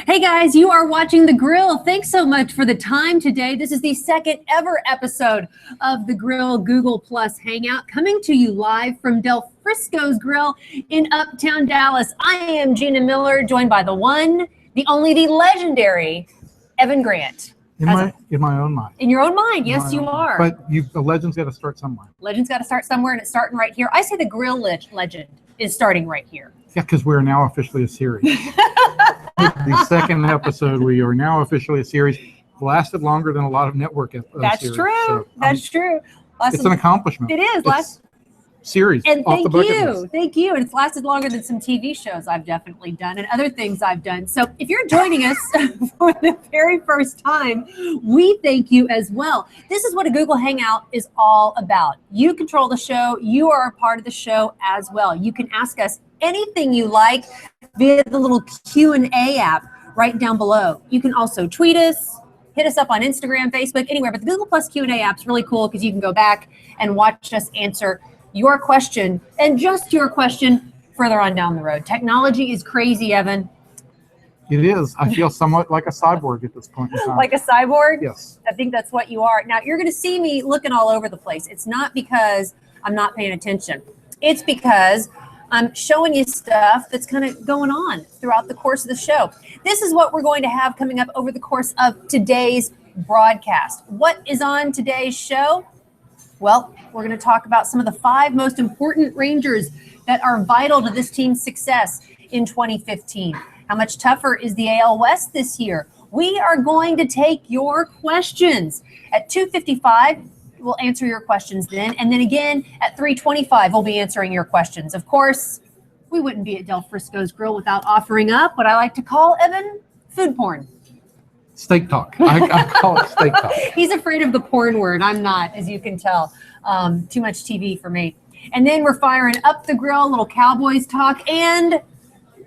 Hey guys, you are watching The Grill. Thanks so much for the time today. This is the second ever episode of The Grill Google Plus Hangout, coming to you live from Del Frisco's Grill in Uptown Dallas. I am Gina Miller, joined by the one, the only, the legendary Evan Grant. In my own mind. In your own mind, yes, you are. But the legend's got to start somewhere. Legend's got to start somewhere, and it's starting right here. I say the Grill legend is starting right here. Yeah, because we're now officially a series. The second episode, we are now officially a series. Lasted longer than a lot of network That's series. True. So, That's true. It's an accomplishment. It is. Series. And off the bucket thank list. you. And it's lasted longer than some TV shows I've definitely done and other things I've done. So if you're joining us for the very first time, we thank you as well. This is what a Google Hangout is all about. You control the show. You are a part of the show as well. You can ask us anything you like via the little Q&A app right down below. You can also tweet us, hit us up on Instagram, Facebook, anywhere. But the Google Plus Q&A app is really cool because you can go back and watch us answer your question and just your question further on down the road. Technology is crazy, Evan. It is. I feel somewhat like a cyborg at this point in time. Like a cyborg? Yes. I think that's what you are. Now, you're going to see me looking all over the place. It's not because I'm not paying attention. It's because I'm showing you stuff that's kind of going on throughout the course of the show. This is what we're going to have coming up over the course of today's broadcast. What is on today's show? Well, we're going to talk about some of the 5 most important Rangers that are vital to this team's success in 2015. How much tougher is the AL West this year? We are going to take your questions. At 2:55, we'll answer your questions then. And then again, at 3:25, we'll be answering your questions. Of course, we wouldn't be at Del Frisco's Grill without offering up what I like to call, Evan, food porn. Steak talk. I call it steak talk. He's afraid of the porn word. I'm not, as you can tell. Too much TV for me. And then we're firing up the grill, a little Cowboys talk and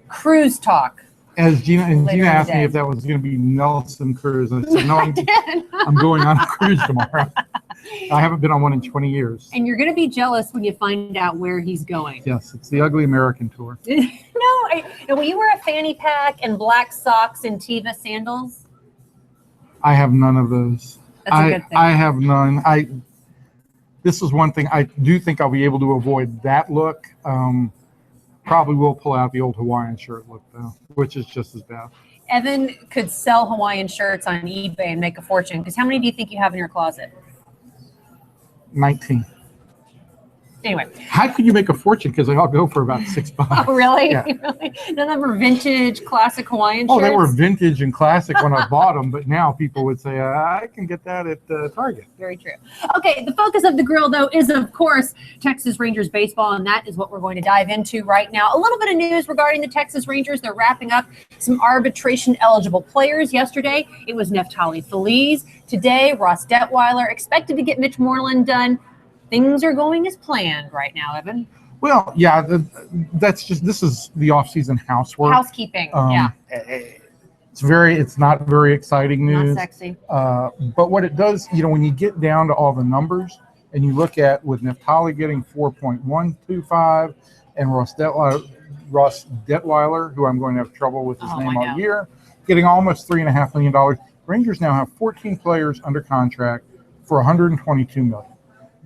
cruise talk. As Gina asked me if that was going to be Nelson Cruise. I said, no, I'm going on a cruise tomorrow. I haven't been on one in 20 years. And you're going to be jealous when you find out where he's going. Yes, it's the Ugly American Tour. No, will you wear a fanny pack and black socks and Teva sandals? I have none of those. That's a good thing. I have none. This is one thing I do think I'll be able to avoid that look. Probably will pull out the old Hawaiian shirt look though, which is just as bad. Evan could sell Hawaiian shirts on eBay and make a fortune. Because how many do you think you have in your closet? 19. Anyway. How could you make a fortune? Because they all go for about $6. Oh, really? Yeah. Really? None of them are vintage, classic Hawaiian shirts? Oh, they were vintage and classic when I bought them, but now people would say, I can get that at Target. Very true. Okay, the focus of the grill, though, is, of course, Texas Rangers baseball, and that is what we're going to dive into right now. A little bit of news regarding the Texas Rangers. They're wrapping up some arbitration-eligible players. Yesterday, it was Neftali Feliz. Today, Ross Detweiler, expected to get Mitch Moreland done. Things are going as planned right now, Evan. Well, yeah, this is the off-season housework. Housekeeping, yeah. It's not very exciting news. Not sexy. But what it does, when you get down to all the numbers and you look at with Neftali getting 4.125 and Ross Detweiler, who I'm going to have trouble with his name all year, getting almost $3.5 million. Rangers now have 14 players under contract for $122 million.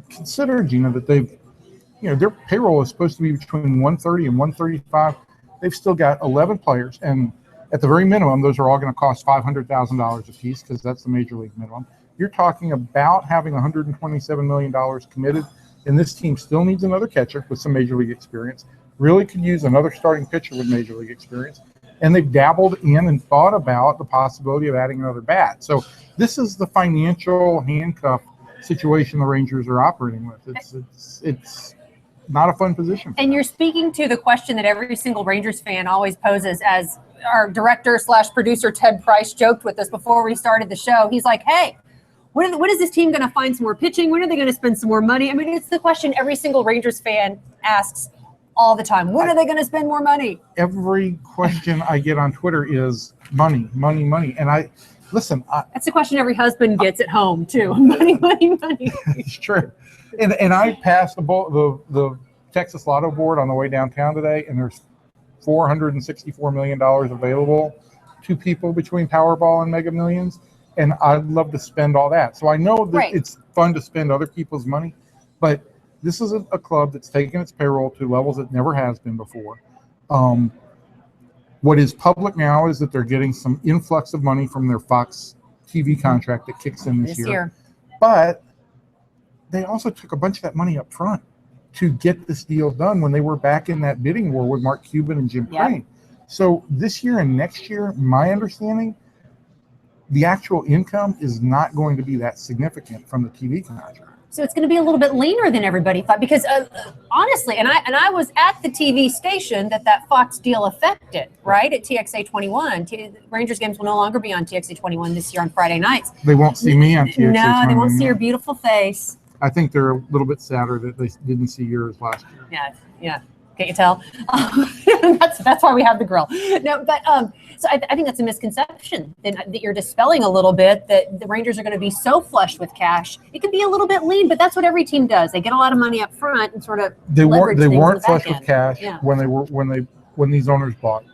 Consider, Gina, that their payroll is supposed to be between 130 and 135. They've still got 11 players, and at the very minimum, those are all going to cost $500,000 a piece because that's the major league minimum. You're talking about having $127 million committed, and this team still needs another catcher with some major league experience. Really could use another starting pitcher with major league experience, and they've dabbled in and thought about the possibility of adding another bat. So this is the financial handcuff situation the Rangers are operating with. It's not a fun position. And you're speaking to the question that every single Rangers fan always poses, as our director/producer Ted Price joked with us before we started the show. He's like, hey, when is this team going to find some more pitching? When are they going to spend some more money? I mean, it's the question every single Rangers fan asks all the time. When are they going to spend more money? Every question I get on Twitter is money, money, money. And listen. That's the question every husband gets at home, too. Money, money, money. It's true. And I passed the Texas Lotto board on the way downtown today, and there's $464 million available two people between Powerball and Mega Millions, and I'd love to spend all that. So I know that it's fun to spend other people's money, but this is a club that's taken its payroll to levels it never has been before. What is public now is that they're getting some influx of money from their Fox TV contract that kicks in this year. But they also took a bunch of that money up front to get this deal done when they were back in that bidding war with Mark Cuban and Jim Crane. So this year and next year, my understanding, the actual income is not going to be that significant from the TV contract. So it's going to be a little bit leaner than everybody thought, because honestly, and I was at the TV station that Fox deal affected, right, at TXA 21. Rangers games will no longer be on TXA 21 this year on Friday nights. They won't see me on TXA 21. No, they won't see your beautiful face. I think they're a little bit sadder that they didn't see yours last year. Yeah. Can't you tell? That's why we have the grill. No, but so I think that's a misconception that you're dispelling a little bit, that the Rangers are going to be so flush with cash. It could be a little bit lean, but that's what every team does. They get a lot of money up front and sort of they weren't flush with end. cash when these owners bought.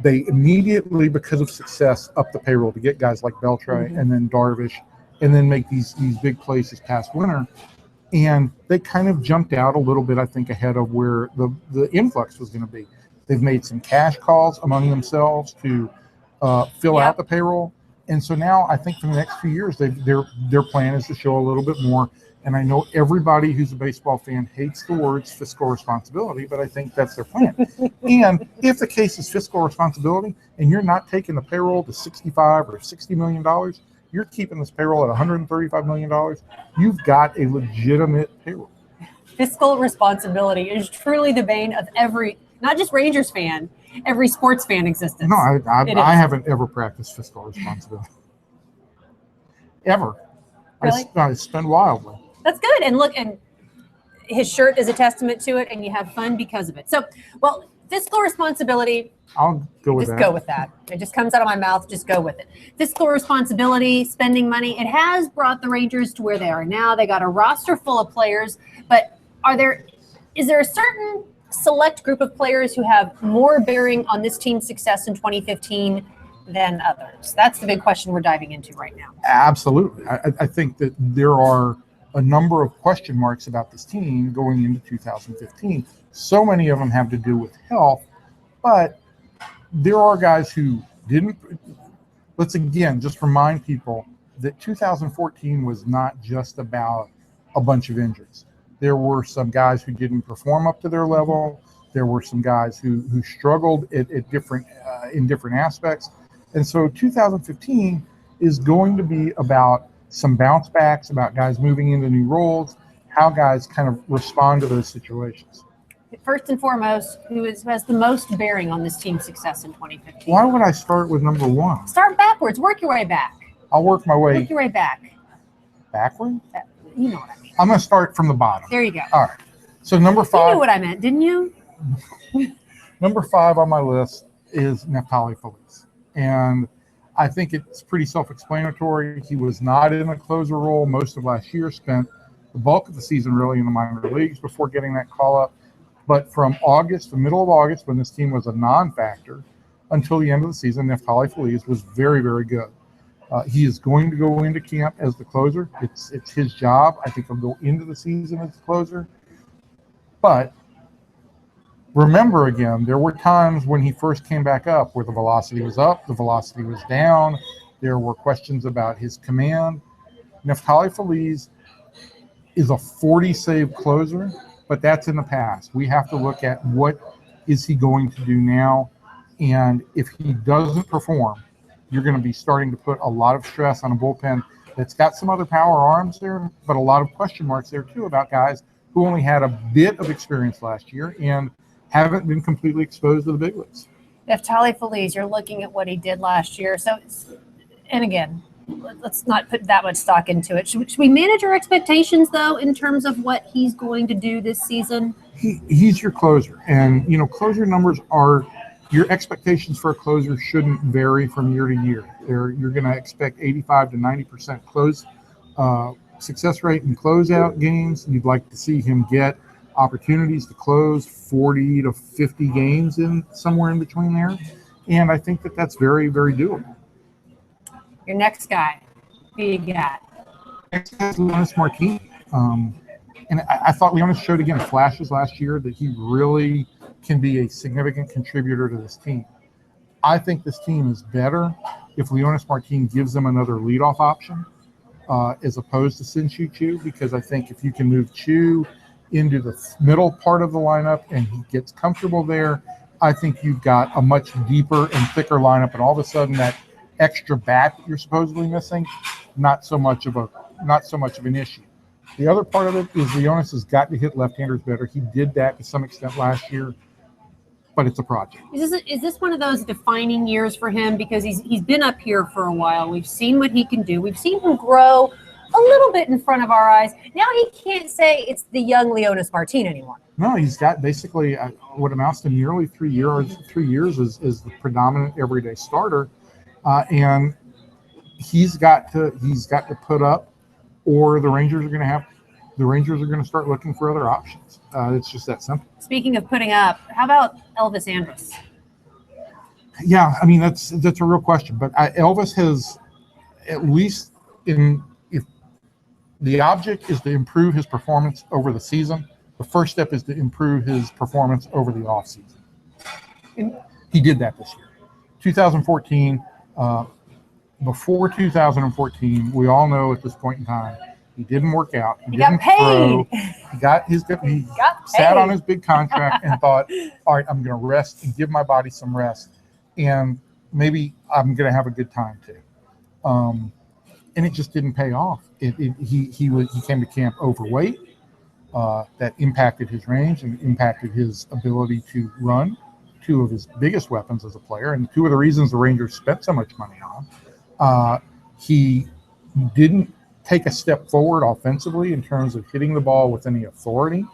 They immediately, because of success, upped the payroll to get guys like Beltray and then Darvish, and then make these big plays this past winter. And they kind of jumped out a little bit, I think, ahead of where the influx was going to be. They've made some cash calls among themselves to fill out the payroll. And so now I think for the next few years, their plan is to show a little bit more. And I know everybody who's a baseball fan hates the words fiscal responsibility, but I think that's their plan. And if the case is fiscal responsibility and you're not taking the payroll to $65 or $60 million, you're keeping this payroll at $135 million, you've got a legitimate payroll. Fiscal responsibility is truly the bane of every, not just Rangers fan, every sports fan existence. No, I haven't ever practiced fiscal responsibility. Ever. Really? I spend wildly. That's good. And look, and his shirt is a testament to it, and you have fun because of it. So, well, fiscal responsibility, I'll go with that. Just go with that. It just comes out of my mouth. Just go with it. Fiscal responsibility, spending money. It has brought the Rangers to where they are now. They got a roster full of players, but is there a certain select group of players who have more bearing on this team's success in 2015 than others? That's the big question we're diving into right now. Absolutely. I think that there are a number of question marks about this team going into 2015. So many of them have to do with health, but there are guys who didn't. Let's again just remind people that 2014 was not just about a bunch of injuries. There were some guys who didn't perform up to their level. There were some guys who struggled at different in different aspects. And so 2015 is going to be about some bounce backs, about guys moving into new roles, how guys kind of respond to those situations. First and foremost, who has the most bearing on this team's success in 2015? Why would I start with number one? Start backwards. Work your way back. I'll work my way. Work your way back. Backward? You know what I mean. I'm going to start from the bottom. There you go. All right. So number 5. You knew what I meant, didn't you? Number 5 on my list is Neftali Feliz. And I think it's pretty self-explanatory. He was not in a closer role most of last year, spent the bulk of the season really in the minor leagues before getting that call up. But from August, the middle of August, when this team was a non-factor, until the end of the season, Neftali Feliz was very, very good. He is going to go into camp as the closer. It's his job. I think he'll go into the season as the closer. But remember, again, there were times when he first came back up where the velocity was up, the velocity was down. There were questions about his command. Neftali Feliz is a 40-save closer, but that's in the past. We have to look at what is he going to do now. And if he doesn't perform, you're going to be starting to put a lot of stress on a bullpen that's got some other power arms there, but a lot of question marks there too about guys who only had a bit of experience last year and haven't been completely exposed to the big leagues. Neftali Feliz, you're looking at what he did last year. So, and again, let's not put that much stock into it. Should we manage our expectations, though, in terms of what he's going to do this season? He's your closer. And, closer numbers are – your expectations for a closer shouldn't vary from year to year. You're going to expect 85 to 90% close success rate in closeout games. You'd like to see him get opportunities to close 40 to 50 games in somewhere in between there. And I think that that's very, very doable. Your next guy, who you got? Next is Leonis Martin. And I thought Leonis showed again flashes last year that he really can be a significant contributor to this team. I think this team is better if Leonis Martin gives them another leadoff option as opposed to Sin-Shu Chu, because I think if you can move Chu into the middle part of the lineup and he gets comfortable there, I think you've got a much deeper and thicker lineup, and all of a sudden that extra bat that you're supposedly missing, not so much of an issue. The other part of it is Leonis has got to hit left-handers better. He did that to some extent last year, but it's a project. Is this one of those defining years for him? Because he's been up here for a while. We've seen what he can do. We've seen him grow a little bit in front of our eyes. Now he can't say it's the young Leonis Martin anymore. No, he's got basically what amounts to nearly 3 years. 3 years is the predominant everyday starter, and he's got to put up, or the Rangers are going to start looking for other options. It's just that simple. Speaking of putting up, how about Elvis Andrus? Yeah, I mean that's a real question, but Elvis has, at least if the object is to improve his performance over the season, the first step is to improve his performance over the offseason. And he did that this year. 2014, before 2014, we all know at this point in time, he didn't work out. He didn't got paid. Throw. He sat on his big contract and thought, all right, I'm going to rest and give my body some rest, and maybe I'm going to have a good time too. And it just didn't pay off. He came to camp overweight. That impacted his range and impacted his ability to run, two of his biggest weapons as a player, and two of the reasons the Rangers spent so much money on. He didn't take a step forward offensively in terms of hitting the ball with any authority.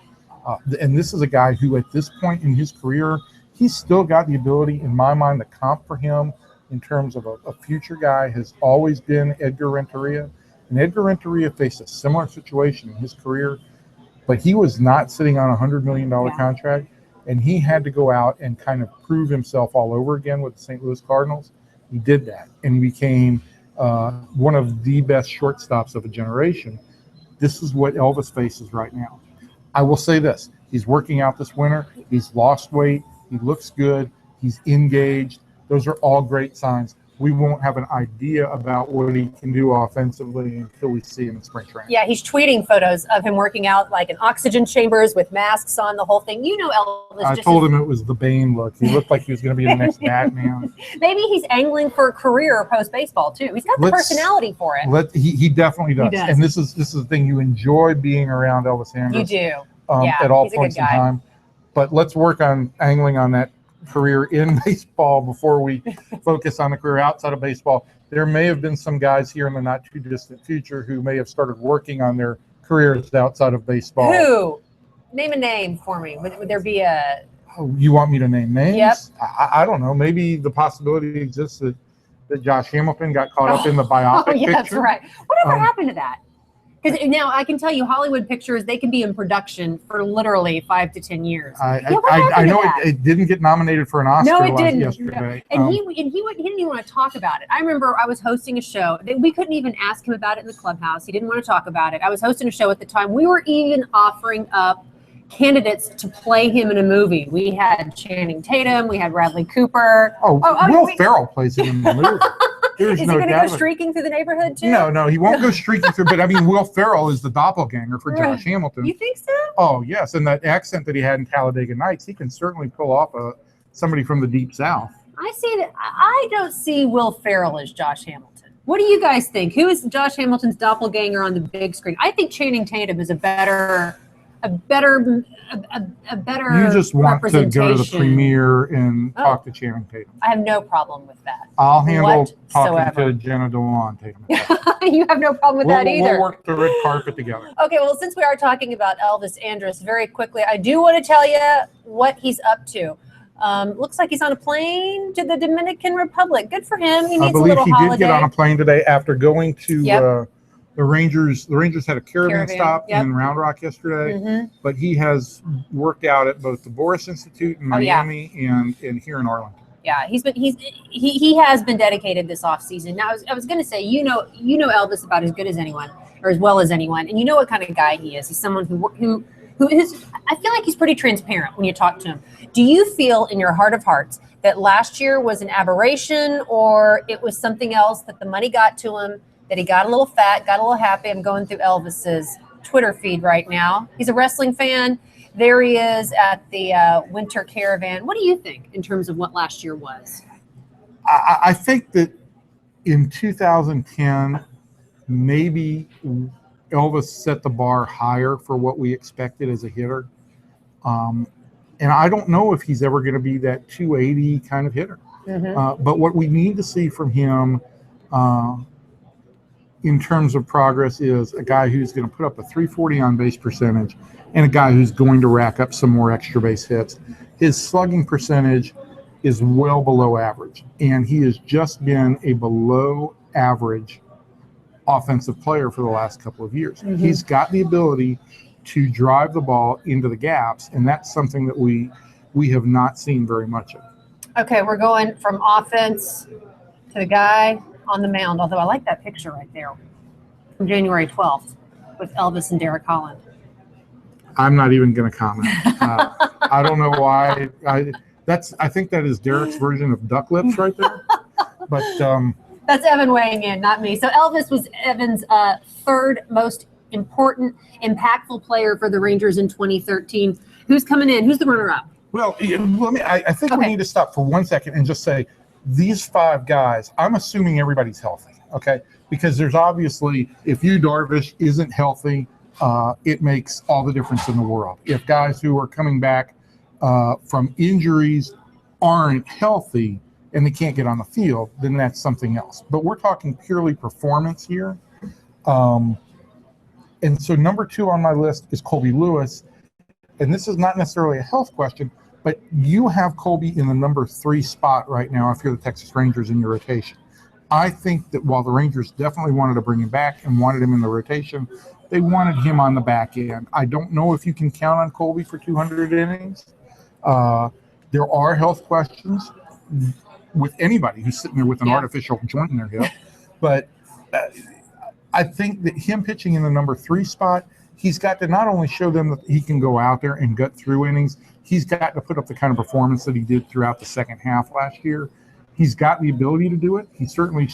And this is a guy who at this point in his career, he's still got the ability, in my mind, the comp for him in terms of a future guy has always been Edgar Renteria. And Edgar Renteria faced a similar situation in his career, but he was not sitting on a $100 million contract, and he had to go out and kind of prove himself all over again with the St. Louis Cardinals. He did that, and he became one of the best shortstops of a generation. This is what Elvis faces right now. I will say this. He's working out this winter. He's lost weight. He looks good. He's engaged. Those are all great signs. We won't have an idea about what he can do offensively until we see him in spring training. Yeah, he's tweeting photos of him working out like in oxygen chambers with masks on, the whole thing. You know, Elvis. I told him it was the Bane look. He looked like he was going to be the next Batman. Maybe he's angling for a career post-baseball, too. He's got the personality for it. He definitely does. He does. And this is the thing. You enjoy being around Elvis Andrus. You do. At all points in time. But let's work on angling on that career in baseball before we focus on the career outside of baseball. There may have been some guys here in the not too distant future who may have started working on their careers outside of baseball. Who? Name a name for me. Would there be a... Oh, you want me to name names? Yep. I don't know. Maybe the possibility exists that Josh Hamilton got caught up in the biopic picture. That's right. Whatever happened to that? Because now I can tell you, Hollywood pictures, they can be in production for literally 5 to 10 years. I know it didn't get nominated for an Oscar. No, it didn't. Yesterday. And he didn't even want to talk about it. I remember I was hosting a show. We couldn't even ask him about it in the clubhouse. He didn't want to talk about it. I was hosting a show at the time. We were even offering up candidates to play him in a movie. We had Channing Tatum. We had Bradley Cooper. Will Ferrell plays him in the movie. Is he going to go streaking through the neighborhood too? No, he won't go streaking through. But I mean, Will Ferrell is the doppelganger for Josh Hamilton. You think so? Oh yes, and that accent that he had in Talladega Nights, he can certainly pull off somebody from the Deep South. I see that. I don't see Will Ferrell as Josh Hamilton. What do you guys think? Who is Josh Hamilton's doppelganger on the big screen? I think Channing Tatum is a better. You just want to go to the premiere and talk to Channing Tatum. I have no problem with that. I'll handle talking to Jenna Dewan Tatum. You have no problem with that either. We'll work the red carpet together. Okay, well, since we are talking about Elvis Andrus, very quickly, I do want to tell you what he's up to. Looks like he's on a plane to the Dominican Republic. Good for him. He needs a little holiday. I believe he did get on a plane today after going to the Rangers had a caravan stop in Round Rock yesterday, but he has worked out at both the Boris Institute in Miami and here in Arlington. Yeah, he has been dedicated this offseason. Now, I was going to say, you know Elvis about as good as anyone, or as well as anyone, and you know what kind of guy he is. He's someone who is. I feel like he's pretty transparent when you talk to him. Do you feel in your heart of hearts that last year was an aberration, or it was something else, that the money got to him, that he got a little fat, got a little happy? I'm going through Elvis's Twitter feed right now. He's a wrestling fan. There he is at the Winter Caravan. What do you think in terms of what last year was? I think that in 2010, maybe Elvis set the bar higher for what we expected as a hitter. And I don't know if he's ever going to be that 280 kind of hitter. But what we need to see from him in terms of progress is a guy who's going to put up a 340 on base percentage and a guy who's going to rack up some more extra base hits. His slugging percentage is well below average, and he has just been a below average offensive player for the last couple of years. He's got the ability to drive the ball into the gaps, and that's something that we have not seen very much of. Okay, we're going from offense to the guy on the mound, although I like that picture right there from January 12th with Elvis and Derek Holland. I'm not even going to comment. I don't know why. I think that is Derek's version of duck lips right there. But that's Evan weighing in, not me. So Elvis was Evan's third most important, impactful player for the Rangers in 2013. Who's coming in? Who's the runner-up? Well, I think we need to stop for 1 second and just say these 5 guys, I'm assuming everybody's healthy, okay? Because there's obviously, if Yu Darvish isn't healthy, it makes all the difference in the world. If guys who are coming back from injuries aren't healthy and they can't get on the field, then that's something else. But we're talking purely performance here. And so number 2 on my list is Colby Lewis. And this is not necessarily a health question, but you have Colby in the number 3 spot right now if you're the Texas Rangers in your rotation. I think that while the Rangers definitely wanted to bring him back and wanted him in the rotation, they wanted him on the back end. I don't know if you can count on Colby for 200 innings. There are health questions with anybody who's sitting there with an artificial joint in their hip. But I think that him pitching in the number 3 spot, he's got to not only show them that he can go out there and gut through innings, he's got to put up the kind of performance that he did throughout the second half last year. He's got the ability to do it. He certainly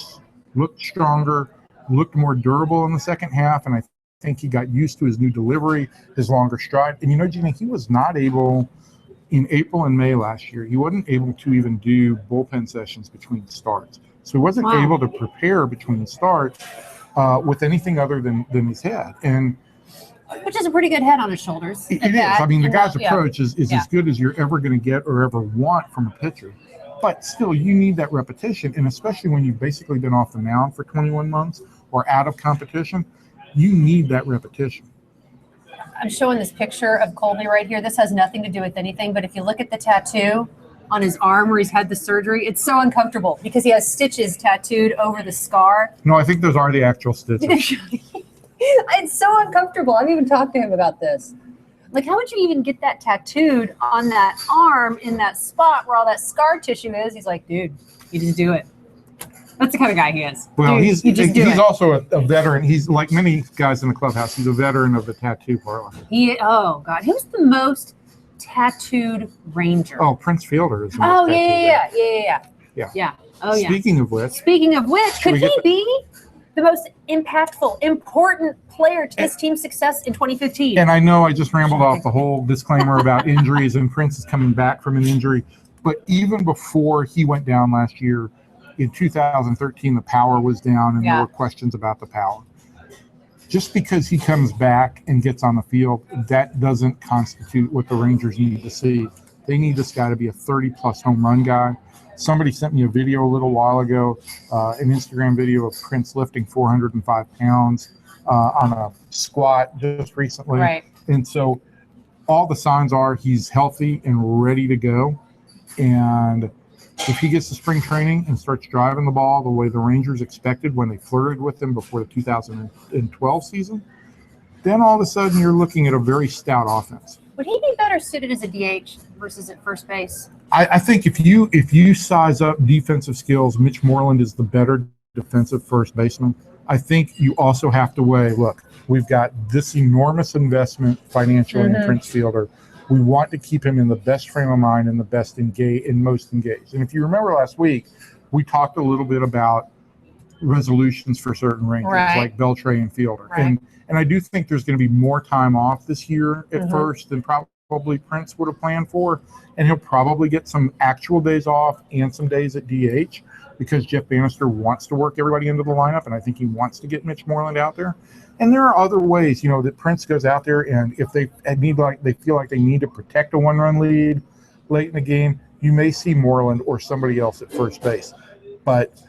looked stronger, looked more durable in the second half, and I think he got used to his new delivery, his longer stride. And, Gina, he was not able in April and May last year. He wasn't able to even do bullpen sessions between starts. So he wasn't able to prepare between starts with anything other than his head. And which is a pretty good head on his shoulders. It is. I mean, the guy's approach is as good as you're ever going to get or ever want from a pitcher. But still, you need that repetition, and especially when you've basically been off the mound for 21 months or out of competition, you need that repetition. I'm showing this picture of Colby right here. This has nothing to do with anything, but if you look at the tattoo on his arm where he's had the surgery, it's so uncomfortable because he has stitches tattooed over the scar. No, I think those are the actual stitches. It's so uncomfortable. I've even talked to him about this. Like, how would you even get that tattooed on that arm in that spot where all that scar tissue is? He's like, dude, you just do it. That's the kind of guy he is. Well, dude, he's also a veteran. He's like many guys in the clubhouse. He's a veteran of the tattoo parlor. Oh, God. Who's the most tattooed Ranger? Oh, Prince Fielder is the Oh, most yeah. Oh, yeah. Speaking of which, could he be the most impactful, important player to this team's success in 2015? And I know I just rambled off the whole disclaimer about injuries and Prince is coming back from an injury, but even before he went down last year, in 2013, the power was down and there were questions about the power. Just because he comes back and gets on the field, that doesn't constitute what the Rangers need to see. They need this guy to be a 30-plus home run guy. Somebody sent me a video a little while ago, an Instagram video of Prince lifting 405 pounds on a squat just recently. Right. And so all the signs are he's healthy and ready to go. And if he gets to spring training and starts driving the ball the way the Rangers expected when they flirted with him before the 2012 season, then all of a sudden you're looking at a very stout offense. Would he be better suited as a DH versus at first base? I think if you size up defensive skills, Mitch Moreland is the better defensive first baseman. I think you also have to weigh, look, we've got this enormous investment financially in Prince Fielder. We want to keep him in the best frame of mind and the best engaged and most engaged. And if you remember last week, we talked a little bit about resolutions for certain Rangers, like Beltray and Fielder. And I do think there's going to be more time off this year at first than probably Prince would have planned for. And he'll probably get some actual days off and some days at DH because Jeff Bannister wants to work everybody into the lineup. And I think he wants to get Mitch Moreland out there. And there are other ways, that Prince goes out there, and if they feel like they need to protect a one-run lead late in the game, you may see Moreland or somebody else at first base. But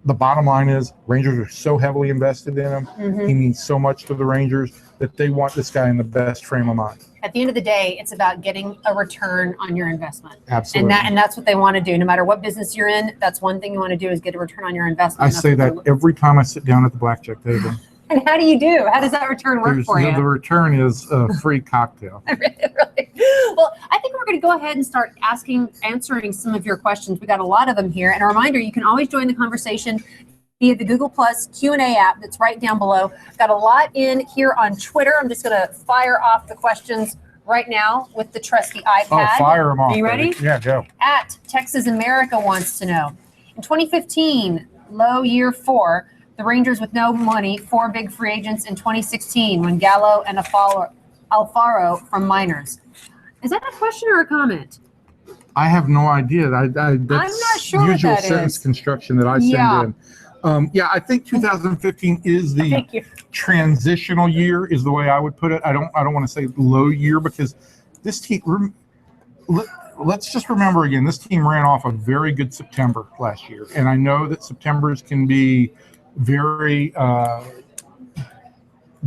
the bottom line is Rangers are so heavily invested in him. He means so much to the Rangers that they want this guy in the best frame of mind. At the end of the day, it's about getting a return on your investment. Absolutely. And that's what they want to do. No matter what business you're in, that's one thing you want to do is get a return on your investment. I say that every time I sit down at the blackjack table. And how do you do? How does that return work for you? The return is a free cocktail. Really? Well, I think we're going to go ahead and start answering some of your questions. We got a lot of them here. And a reminder, you can always join the conversation via the Google Plus Q&A app that's right down below. Got a lot in here on Twitter. I'm just going to fire off the questions right now with the trusty iPad. Oh, fire them off. Are you ready? Yeah, go. At Texas America wants to know, in 2015, low year 4, the Rangers with no money, 4 big free agents in 2016 when Gallo and Alfaro from minors. Is that a question or a comment? I have no idea. That's I'm not sure usual what that sentence is. Construction that I send in. I think 2015 is the transitional year is the way I would put it. I don't want to say low year because this team, let's just remember again, this team ran off a very good September last year. And I know that Septembers can be very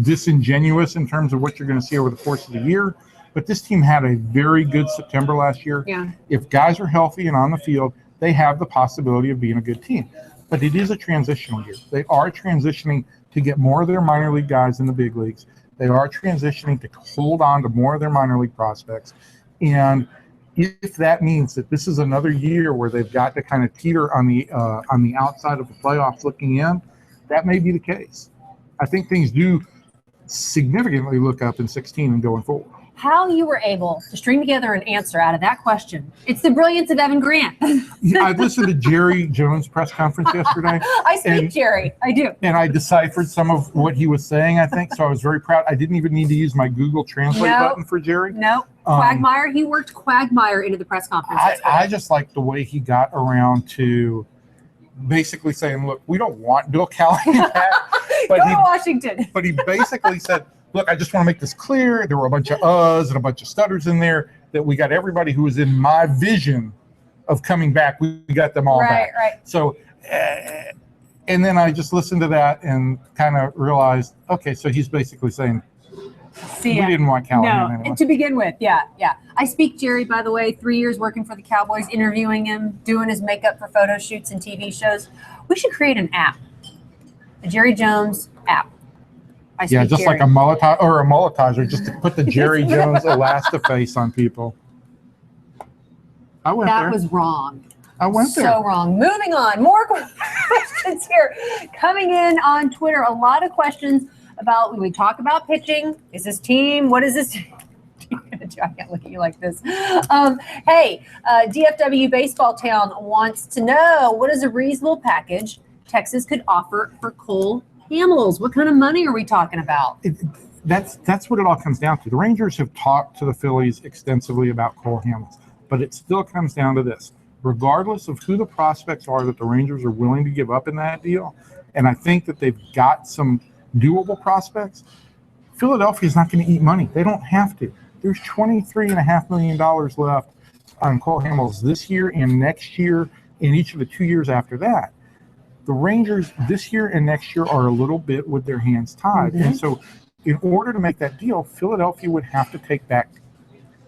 disingenuous in terms of what you're going to see over the course of the year. But this team had a very good September last year. Yeah. If guys are healthy and on the field, they have the possibility of being a good team. But it is a transitional year. They are transitioning to get more of their minor league guys in the big leagues. They are transitioning to hold on to more of their minor league prospects. And if that means that this is another year where they've got to kind of teeter on the outside of the playoffs looking in, that may be the case. I think things do significantly look up in 16 and going forward. How you were able to string together an answer out of that question. It's the brilliance of Evan Grant. I listened to Jerry Jones' press conference yesterday. I speak Jerry. I do. And I deciphered some of what he was saying, I think. So I was very proud. I didn't even need to use my Google Translate button for Jerry. No. Quagmire. He worked Quagmire into the press conference. I just like the way he got around to basically saying, look, we don't want Bill Callahan back. Go to Washington. But he basically said, look, I just want to make this clear. There were a bunch of uhs and a bunch of stutters in there that we got everybody who was in my vision of coming back. We got them all back. Right. So, and then I just listened to that and kind of realized, okay, so he's basically saying, we didn't want Callahan anymore. And to begin with, yeah. I speak Jerry, by the way, 3 years working for the Cowboys, interviewing him, doing his makeup for photo shoots and TV shows. We should create an app, a Jerry Jones app. Yeah, just Jerry. Like a mulletizer, just to put the Jerry Jones Elastiface on people. I went there. That was wrong. I went there. So wrong. Moving on. More questions here coming in on Twitter. A lot of questions about, we talk about pitching. Is this team? What is this? I can't look at you like this. DFW Baseball Town wants to know, what is a reasonable package Texas could offer for Cole Hamels? What kind of money are we talking about? That's what it all comes down to. The Rangers have talked to the Phillies extensively about Cole Hamels, but it still comes down to this. Regardless of who the prospects are that the Rangers are willing to give up in that deal, and I think that they've got some doable prospects, Philadelphia's not going to eat money. They don't have to. There's $23.5 million left on Cole Hamels this year and next year and each of the 2 years after that. The Rangers this year and next year are a little bit with their hands tied. Mm-hmm. And so in order to make that deal, Philadelphia would have to take back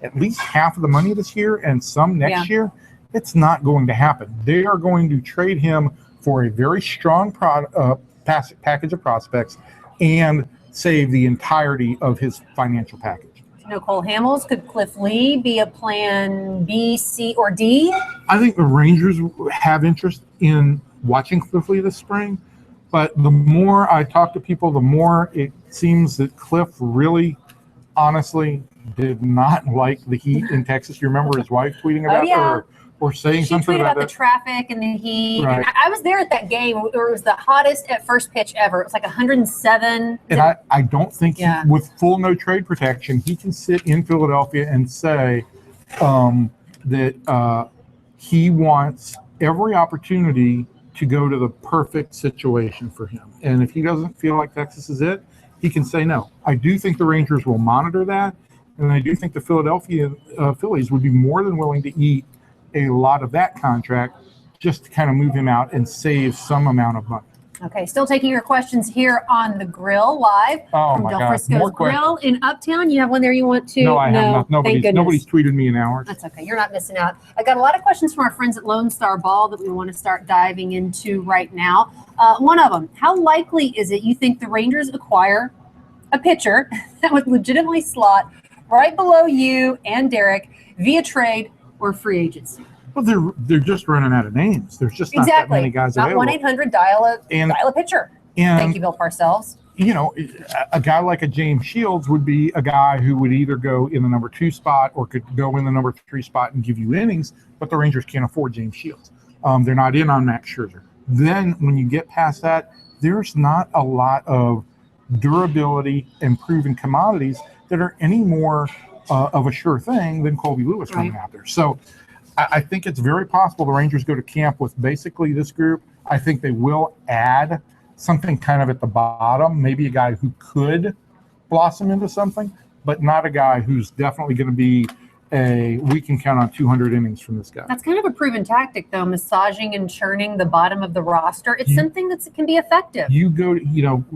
at least half of the money this year and some next year. It's not going to happen. They are going to trade him for a very strong package of prospects and save the entirety of his financial package. No Cole Hamels. Could Cliff Lee be a plan B, C, or D? I think the Rangers have interest in watching Cliff Lee this spring, but the more I talk to people, the more it seems that Cliff really, honestly, did not like the heat in Texas. You remember his wife tweeting about it or saying she something tweeted about the traffic and the heat. Right. And I was there at that game where it was the hottest at first pitch ever. It was like 107. And I don't think with full no trade protection, he can sit in Philadelphia and say that he wants every opportunity to go to the perfect situation for him. And if he doesn't feel like Texas is it, he can say no. I do think the Rangers will monitor that. And I do think the Philadelphia Phillies would be more than willing to eat a lot of that contract just to kind of move him out and save some amount of money. Okay, still taking your questions here on the Grill live from Del Frisco's Grill in Uptown. You have one there you want to? No, I have not. Nobody's tweeted me in hours. That's okay. You're not missing out. I got a lot of questions from our friends at Lone Star Ball that we want to start diving into right now. One of them, how likely is it you think the Rangers acquire a pitcher that would legitimately slot right below you and Derek via trade or free agency? Well, they're just running out of names. There's just not that many guys available. Not 1-800 dial a pitcher. Thank you, Bill Parcells. You know, a guy like a James Shields would be a guy who would either go in the number 2 spot or could go in the number 3 spot and give you innings, but the Rangers can't afford James Shields. They're not in on Max Scherzer. Then when you get past that, there's not a lot of durability and proven commodities that are any more of a sure thing than Colby Lewis running out there. So I think it's very possible the Rangers go to camp with basically this group. I think they will add something kind of at the bottom, maybe a guy who could blossom into something, but not a guy who's definitely going to be we can count on 200 innings from this guy. That's kind of a proven tactic, though, massaging and churning the bottom of the roster. It's something that can be effective. You go,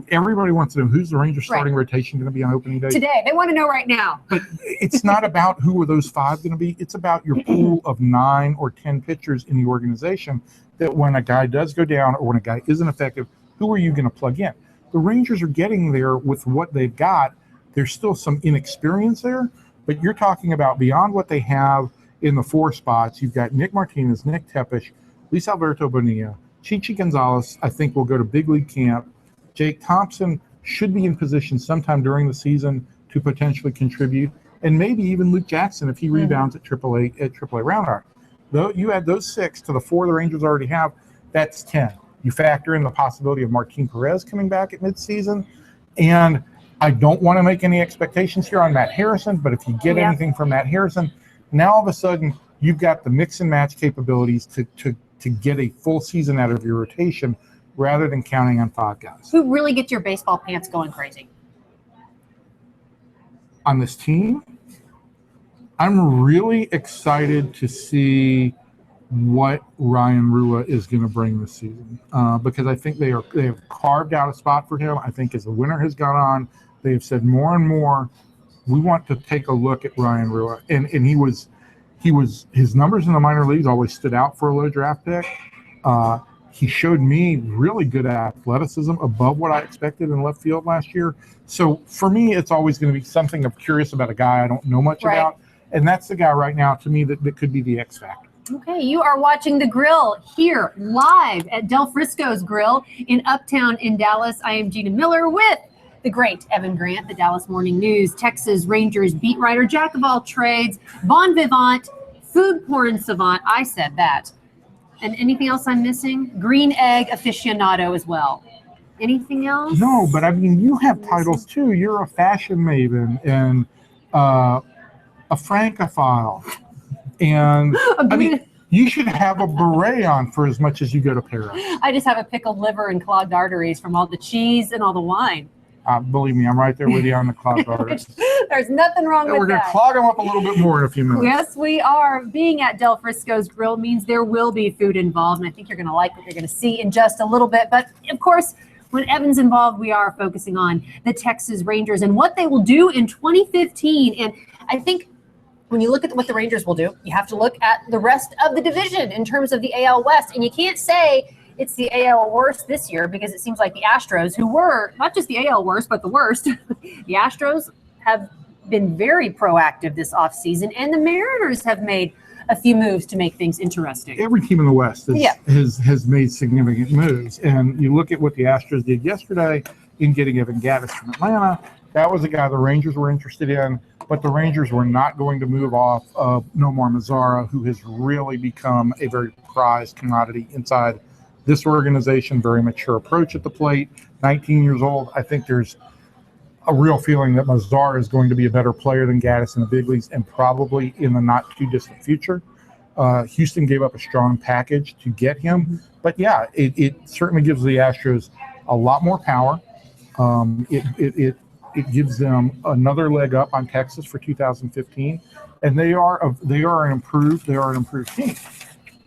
everybody wants to know who's the Rangers starting rotation going to be on opening day. Today, they want to know right now. But it's not about who are those 5 going to be. It's about your pool of 9 or 10 pitchers in the organization that when a guy does go down or when a guy isn't effective, who are you going to plug in? The Rangers are getting there with what they've got. There's still some inexperience there. But you're talking about beyond what they have in the 4 spots. You've got Nick Martinez, Nick Tepesh, Luis Alberto Bonilla, Chichi Gonzalez, I think will go to big league camp. Jake Thompson should be in position sometime during the season to potentially contribute. And maybe even Luke Jackson if he rebounds at AAA round. Though you add those 6 to the 4 the Rangers already have, that's 10. You factor in the possibility of Martin Perez coming back at midseason. And I don't want to make any expectations here on Matt Harrison, but if you get anything from Matt Harrison, now all of a sudden you've got the mix and match capabilities to get a full season out of your rotation rather than counting on 5 guys. Who really gets your baseball pants going crazy? On this team, I'm really excited to see what Ryan Rua is going to bring this season because I think they have carved out a spot for him. I think as the winter has gone on, they have said more and more, we want to take a look at Ryan Rua. And his numbers in the minor leagues always stood out for a low draft pick. He showed me really good athleticism above what I expected in left field last year. So for me, it's always going to be something I'm curious about a guy I don't know much about. And that's the guy right now to me that could be the X factor. Okay, you are watching The Grill here live at Del Frisco's Grill in Uptown in Dallas. I am Gina Miller with the great Evan Grant, the Dallas Morning News, Texas Rangers beat writer, jack of all trades, bon vivant, food porn savant. I said that. And anything else I'm missing? Green egg aficionado as well. Anything else? No, but I mean, you have titles too. You're a fashion maven and a francophile. And I mean, you should have a beret on for as much as you go to Paris. I just have a pickled liver and clogged arteries from all the cheese and all the wine. Believe me, I'm right there with you on the clogged arteries. There's nothing wrong with that. We're going to clog them up a little bit more in a few minutes. Yes, we are. Being at Del Frisco's Grill means there will be food involved, and I think you're going to like what you're going to see in just a little bit. But, of course, when Evan's involved, we are focusing on the Texas Rangers and what they will do in 2015. And I think when you look at what the Rangers will do, you have to look at the rest of the division in terms of the AL West. And you can't say it's the AL worst this year because it seems like the Astros, who were not just the AL worst, but the worst, the Astros have been very proactive this offseason, and the Mariners have made a few moves to make things interesting. Every team in the West has made significant moves. And you look at what the Astros did yesterday in getting Evan Gattis from Atlanta. That was a guy the Rangers were interested in, but the Rangers were not going to move off of Nomar Mazara, who has really become a very prized commodity inside this organization. Very mature approach at the plate, 19 years old. I think there's a real feeling that Mazara is going to be a better player than Gattis in the big leagues, and probably in the not too distant future. Houston gave up a strong package to get him, but yeah, it certainly gives the Astros a lot more power. It gives them another leg up on Texas for 2015, and they are an improved team.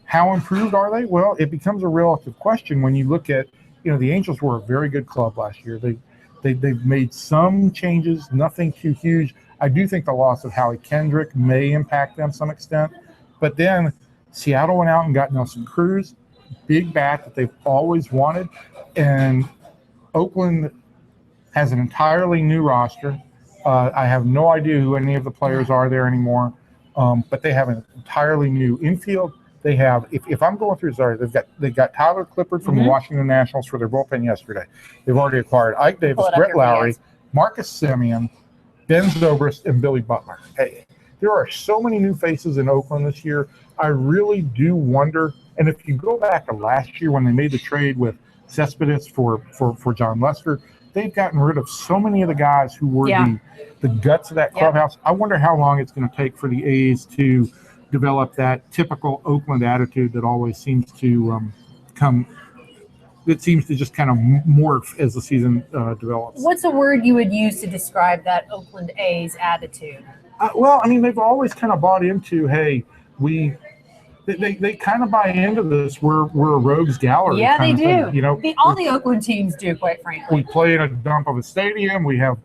How improved are they? Well, it becomes a relative question when you look at, the Angels were a very good club last year. They've made some changes, nothing too huge. I do think the loss of Howie Kendrick may impact them to some extent. But then Seattle went out and got Nelson Cruz, big bat that they've always wanted. And Oakland has an entirely new roster. I have no idea who any of the players are there anymore, but they have an entirely new infield. They have, if I'm going through, they've got Tyler Clippard from the Washington Nationals for their bullpen yesterday. They've already acquired Ike Davis, Brett Lowry, Marcus Semien, Ben Zobrist, and Billy Butler. Hey, there are so many new faces in Oakland this year. I really do wonder, and if you go back to last year when they made the trade with Cespedes for John Lester, they've gotten rid of so many of the guys who were the guts of that clubhouse. I wonder how long it's going to take for the A's to develop that typical Oakland attitude that always seems to just kind of morph as the season develops. What's a word you would use to describe that Oakland A's attitude? Well, I mean, they've always kind of bought into, hey, they kind of buy into this. We're a rogues gallery. Yeah, kind they of do. Thing. All the Oakland teams do, quite frankly. We play in a dump of a stadium. We have,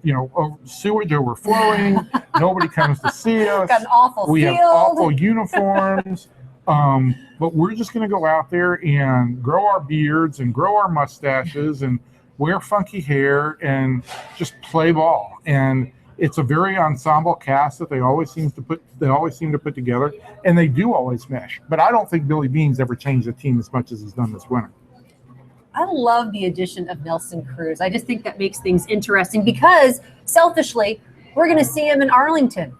sewage overflowing. Nobody comes to see us. Got an awful field. We have awful uniforms. But we're just going to go out there and grow our beards and grow our mustaches and wear funky hair and just play ball. And it's a very ensemble cast that they always seem to put together, and they do always mesh. But I don't think Billy Beane's ever changed the team as much as he's done this winter. I love the addition of Nelson Cruz. I just think that makes things interesting because, selfishly, we're going to see him in Arlington.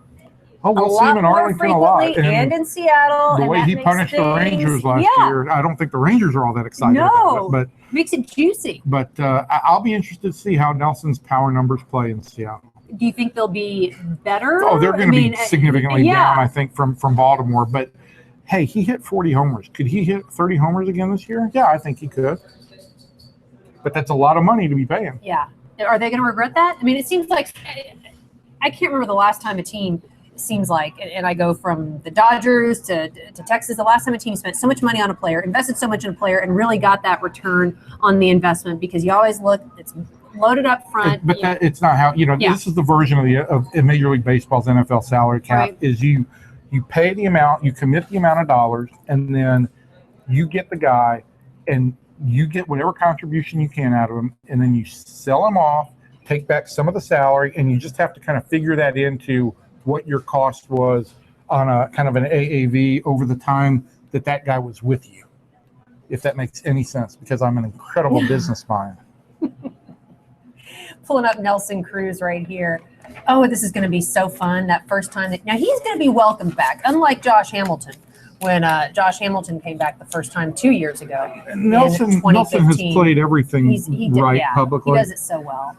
Oh, we'll see him in Arlington a lot. And in Seattle. The way he punished the Rangers last year, I don't think the Rangers are all that excited about it. But makes it juicy. But I'll be interested to see how Nelson's power numbers play in Seattle. Do you think they'll be better? Oh, they're going to be significantly down, I think, from Baltimore. But, hey, he hit 40 homers. Could he hit 30 homers again this year? Yeah, I think he could. But that's a lot of money to be paying. Yeah. Are they going to regret that? I mean, it seems like – I can't remember the last time a team – seems like, and I go from the Dodgers to Texas, the last time a team spent so much money on a player, invested so much in a player, and really got that return on the investment, because you always look, it's loaded up front. But it's not how, this is the version of Major League Baseball's NFL salary cap, is you pay the amount, you commit the amount of dollars, and then you get the guy, and you get whatever contribution you can out of him, and then you sell him off, take back some of the salary, and you just have to kind of figure that into what your cost was on a kind of an AAV over the time that guy was with you, if that makes any sense, because I'm an incredible business mind. Pulling up Nelson Cruz right here. Oh, this is going to be so fun. That first time now he's going to be welcomed back, unlike Josh Hamilton. When Josh Hamilton came back the first time 2 years ago. Nelson has played everything publicly. He does it so well.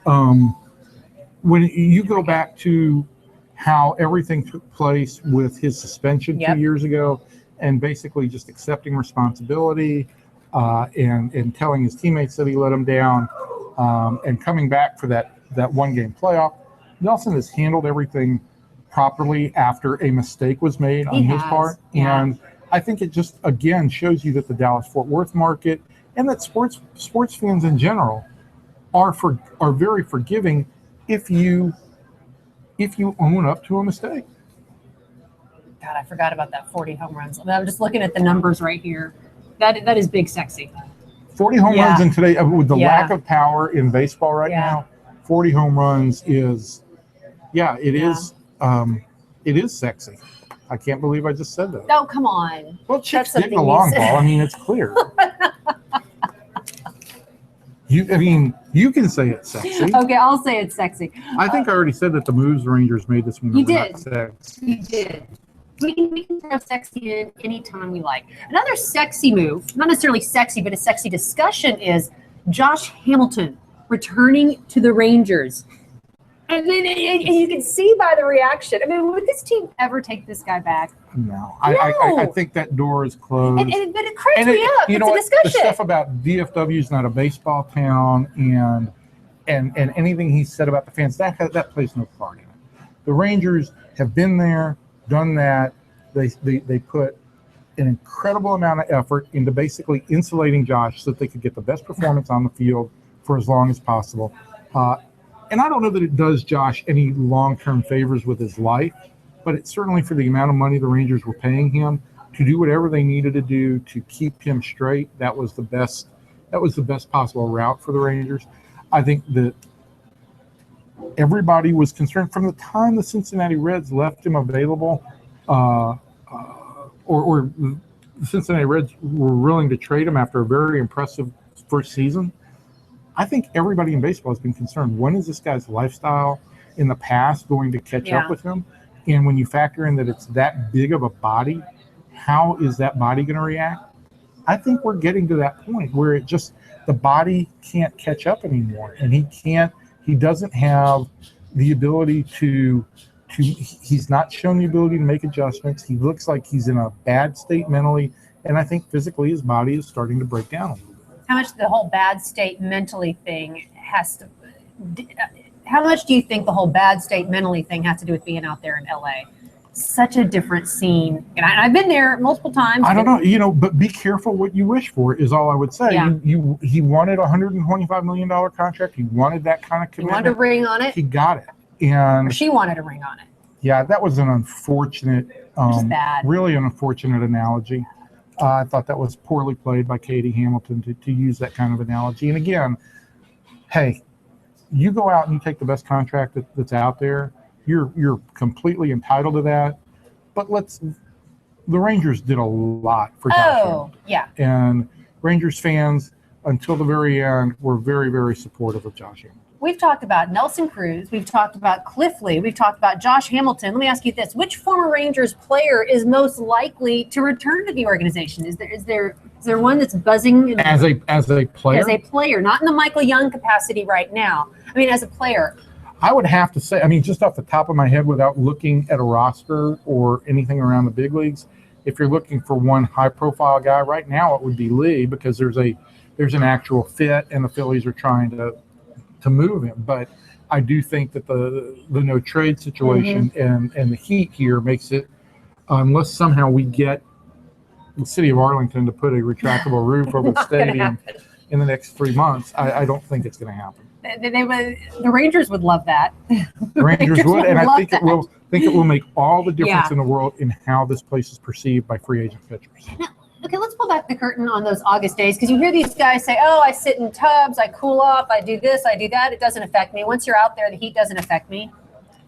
When you go back to how everything took place with his suspension 2 years ago, and basically just accepting responsibility and telling his teammates that he let him down, and coming back for that one-game playoff. Nelson has handled everything properly after a mistake was made on his part. Yeah. And I think it just, again, shows you that the Dallas-Fort Worth market and that sports fans in general are very forgiving if you own up to a mistake. God, I forgot about that 40 home runs. I'm just looking at the numbers right here. That is big, sexy. 40 home runs in today, with the lack of power in baseball right now, 40 home runs is, it is it is sexy. I can't believe I just said that. Oh, come on. Well, Chip's That's getting a something long you said. ball. I mean, it's clear. You can say it's sexy. Okay, I'll say it's sexy. I think I already said that the moves the Rangers made this morning You were did. not sexy. You did. We can throw sexy in anytime we like. Another sexy move, not necessarily sexy, but a sexy discussion is Josh Hamilton returning to the Rangers. And then you can see by the reaction. I mean, would this team ever take this guy back? No. I think that door is closed. But it cracks me up. It's a discussion. The stuff about DFW is not a baseball town, and anything he said about the fans, that plays no part in it. The Rangers have been there, done that. They put an incredible amount of effort into basically insulating Josh so that they could get the best performance on the field for as long as possible. And I don't know that it does Josh any long-term favors with his life, but it's certainly for the amount of money the Rangers were paying him to do whatever they needed to do to keep him straight. That was the best possible route for the Rangers. I think that everybody was concerned from the time the Cincinnati Reds left him available, or the Cincinnati Reds were willing to trade him after a very impressive first season. I think everybody in baseball has been concerned. When is this guy's lifestyle in the past going to catch up with him? And when you factor in that it's that big of a body, how is that body going to react? I think we're getting to that point where the body can't catch up anymore. And he doesn't have the ability he's not shown the ability to make adjustments. He looks like he's in a bad state mentally. And I think physically his body is starting to break down a little bit. How much the whole bad state mentally thing how much do you think the whole bad state mentally thing has to do with being out there in LA? Such a different scene. And I've been there multiple times. I don't know, but be careful what you wish for is all I would say. Yeah. He wanted a $125 million contract. He wanted that kind of commitment. He wanted a ring on it. He got it. And or she wanted a ring on it. Yeah, that was an unfortunate, bad. Really an unfortunate analogy. I thought that was poorly played by Katie Hamilton to use that kind of analogy. And again, hey, you go out and you take the best contract that's out there. You're completely entitled to that. But the Rangers did a lot for Josh Hamilton. Yeah. And Rangers fans, until the very end, were very, very supportive of Josh Hamilton. We've talked about Nelson Cruz. We've talked about Cliff Lee. We've talked about Josh Hamilton. Let me ask you this. Which former Rangers player is most likely to return to the organization? Is there one that's buzzing? As a player? As a player, not in the Michael Young capacity right now. I mean, as a player. I would have to say, just off the top of my head without looking at a roster or anything around the big leagues, if you're looking for one high-profile guy right now, it would be Lee because there's an actual fit and the Phillies are trying to move him. But I do think that the no trade situation and the heat here makes it, unless somehow we get the city of Arlington to put a retractable roof over the stadium in the next 3 months, I don't think it's going to happen. The Rangers would love that. The Rangers would, and I think it will make all the difference in the world in how this place is perceived by free agent pitchers. Okay, let's pull back the curtain on those August days because you hear these guys say, oh, I sit in tubs, I cool off, I do this, I do that. It doesn't affect me. Once you're out there, the heat doesn't affect me.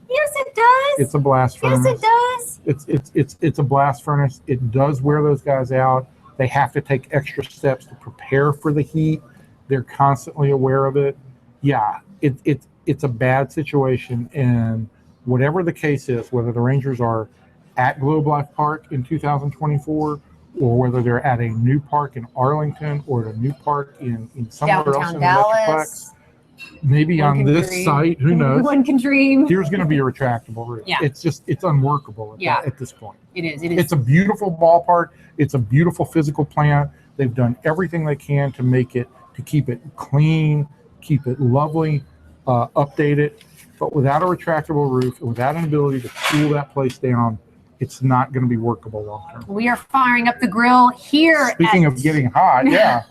Yes, it does. It's a blast furnace. Yes, it does. It's a blast furnace. It does wear those guys out. They have to take extra steps to prepare for the heat. They're constantly aware of it. Yeah, it's a bad situation, and whatever the case is, whether the Rangers are at Globe Life Park in 2024 or whether they're at a new park in Arlington or at a new park in somewhere Downtown else in Dallas. the Metroplex, maybe on this site, who knows? One can dream. There's going to be a retractable roof. Yeah. It's unworkable at this point. It is. It's a beautiful ballpark. It's a beautiful physical plant. They've done everything they can to keep it clean, keep it lovely, update it. But without a retractable roof, without an ability to cool that place down, it's not going to be workable long term. We are firing up the grill here. Speaking of getting hot, yeah.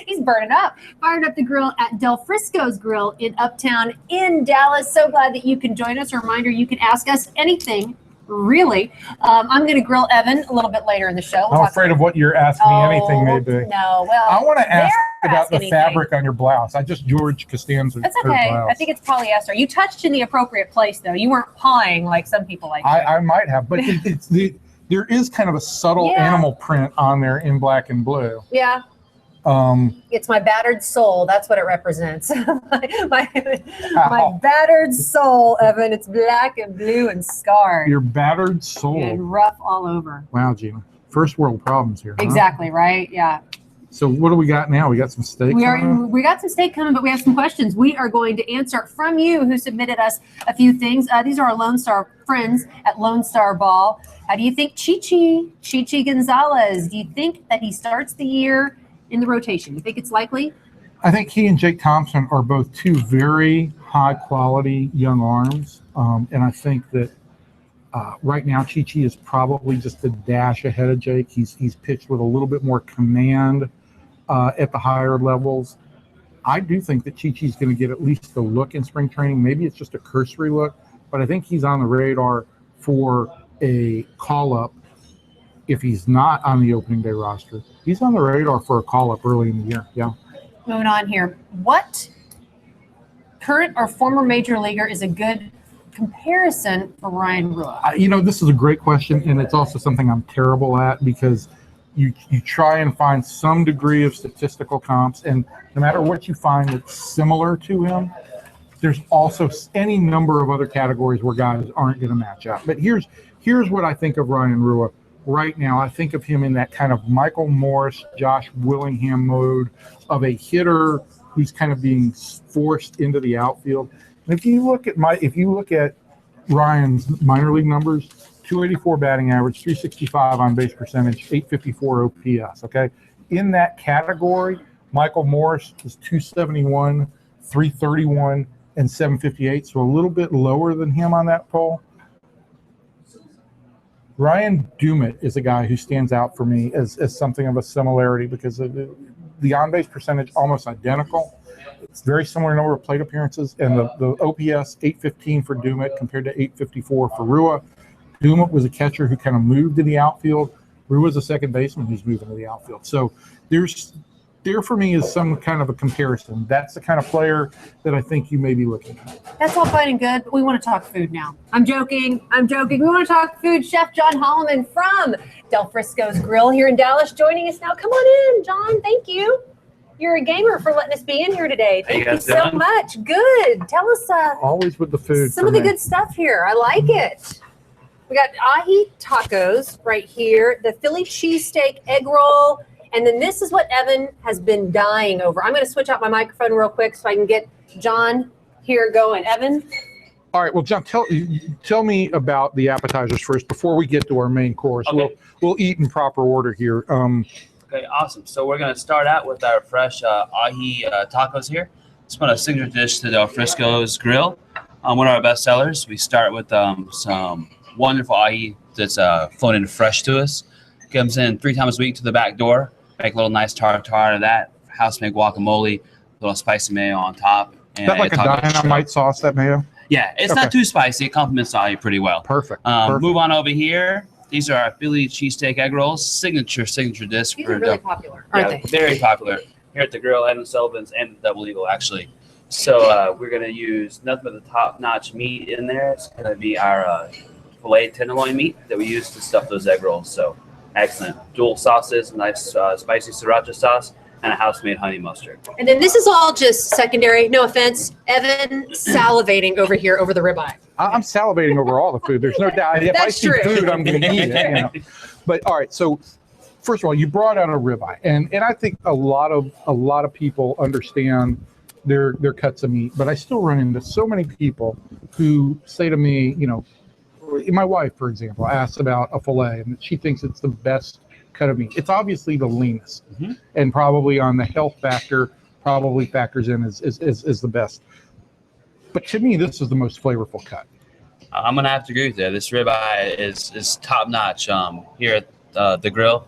He's burning up. Firing up the grill at Del Frisco's Grill in Uptown in Dallas. So glad that you can join us. A reminder, you can ask us anything, really. I'm going to grill Evan a little bit later in the show. I'm afraid of what you're asking me anything may be. No, well. I want to ask about the anything. fabric on your blouse. I just George Costanza. That's okay. I think it's polyester. You touched in the appropriate place, though. You weren't pawing like some people like. I might have, but there is kind of a subtle animal print on there in black and blue. Yeah. It's my battered soul. That's what it represents. my battered soul, Evan. It's black and blue and scarred. Your battered soul. And rough all over. Wow, Gina. First world problems here. Huh? Exactly, right? Yeah. So what do we got now? We got some steak. We got some steak coming, but we have some questions we are going to answer from you who submitted us a few things. These are our Lone Star friends at Lone Star Ball. How do you think Chichi Gonzalez? Do you think that he starts the year in the rotation? You think it's likely? I think he and Jake Thompson are both two very high quality young arms. And I think that right now Chichi is probably just a dash ahead of Jake. He's pitched with a little bit more command at the higher levels. I do think that Chichi's going to get at least a look in spring training. Maybe it's just a cursory look, but I think he's on the radar for a call-up. If he's not on the opening day roster, he's on the radar for a call-up early in the year. Yeah. Moving on here. What current or former major leaguer is a good comparison for Ryan Rua? This is a great question, and it's also something I'm terrible at because you try and find some degree of statistical comps, and no matter what you find that's similar to him, there's also any number of other categories where guys aren't going to match up. But here's what I think of Ryan Rua. Right now, I think of him in that kind of Michael Morris, Josh Willingham mode of a hitter who's kind of being forced into the outfield. And if you look at Ryan's minor league numbers, 284 batting average, 365 on base percentage, 854 OPS. Okay, in that category, Michael Morris is 271, 331, and 758, so a little bit lower than him on that poll. Ryan Dumit is a guy who stands out for me as something of a similarity because of the on-base percentage almost identical. It's very similar number of plate appearances, and the OPS 815 for Dumit compared to 854 for Rua. Dumit was a catcher who kind of moved to the outfield. Rua's a second baseman who's moving to the outfield. So there for me is some kind of a comparison. That's the kind of player that I think you may be looking at. That's all fine and good, but we want to talk food now. I'm joking. We want to talk food. Chef John Holloman from Del Frisco's Grill here in Dallas joining us now. Come on in, John. Thank you. You're a gamer for letting us be in here today. Thank you so much. Good. Tell us always with the food. Some of the good stuff here. I like it. We got ahi tacos right here, the Philly cheesesteak egg roll. And then this is what Evan has been dying over. I'm going to switch out my microphone real quick so I can get John here going. Evan? All right. Well, John, tell me about the appetizers first before we get to our main course. Okay. We'll eat in proper order here. Okay, awesome. So we're going to start out with our fresh ahi tacos here. It's one of a signature dish to Del Frisco's Grill. One of our best sellers. We start with some wonderful ahi that's flown in fresh to us. Comes in 3 times a week to the back door. Make a little nice tartar out of that. House-made guacamole, a little spicy mayo on top. Is that like a dynamite sauce, that mayo? Yeah, it's not too spicy. It complements the ahi pretty well. Perfect. Move on over here. These are our Philly cheesesteak egg rolls, signature dish. These are really popular, aren't they? Very popular here at the Grill and Sullivan's and Double Eagle, actually. So we're going to use nothing but the top-notch meat in there. It's going to be our filet tenderloin meat that we use to stuff those egg rolls. So excellent. Dual sauces, nice spicy sriracha sauce, and a house-made honey mustard. And then this is all just secondary. No offense. Evan salivating over here over the ribeye. I'm salivating over all the food. There's no doubt. If I see food, I'm going to eat it. But all right. So first of all, you brought out a ribeye, and I think a lot of people understand their cuts of meat. But I still run into so many people who say to me, my wife, for example, asks about a filet, and she thinks it's the best cut of meat. It's obviously the leanest, and probably on the health factor, probably factors in is the best. But to me, this is the most flavorful cut. I'm gonna have to agree with you. This ribeye is top notch. Here at the Grill,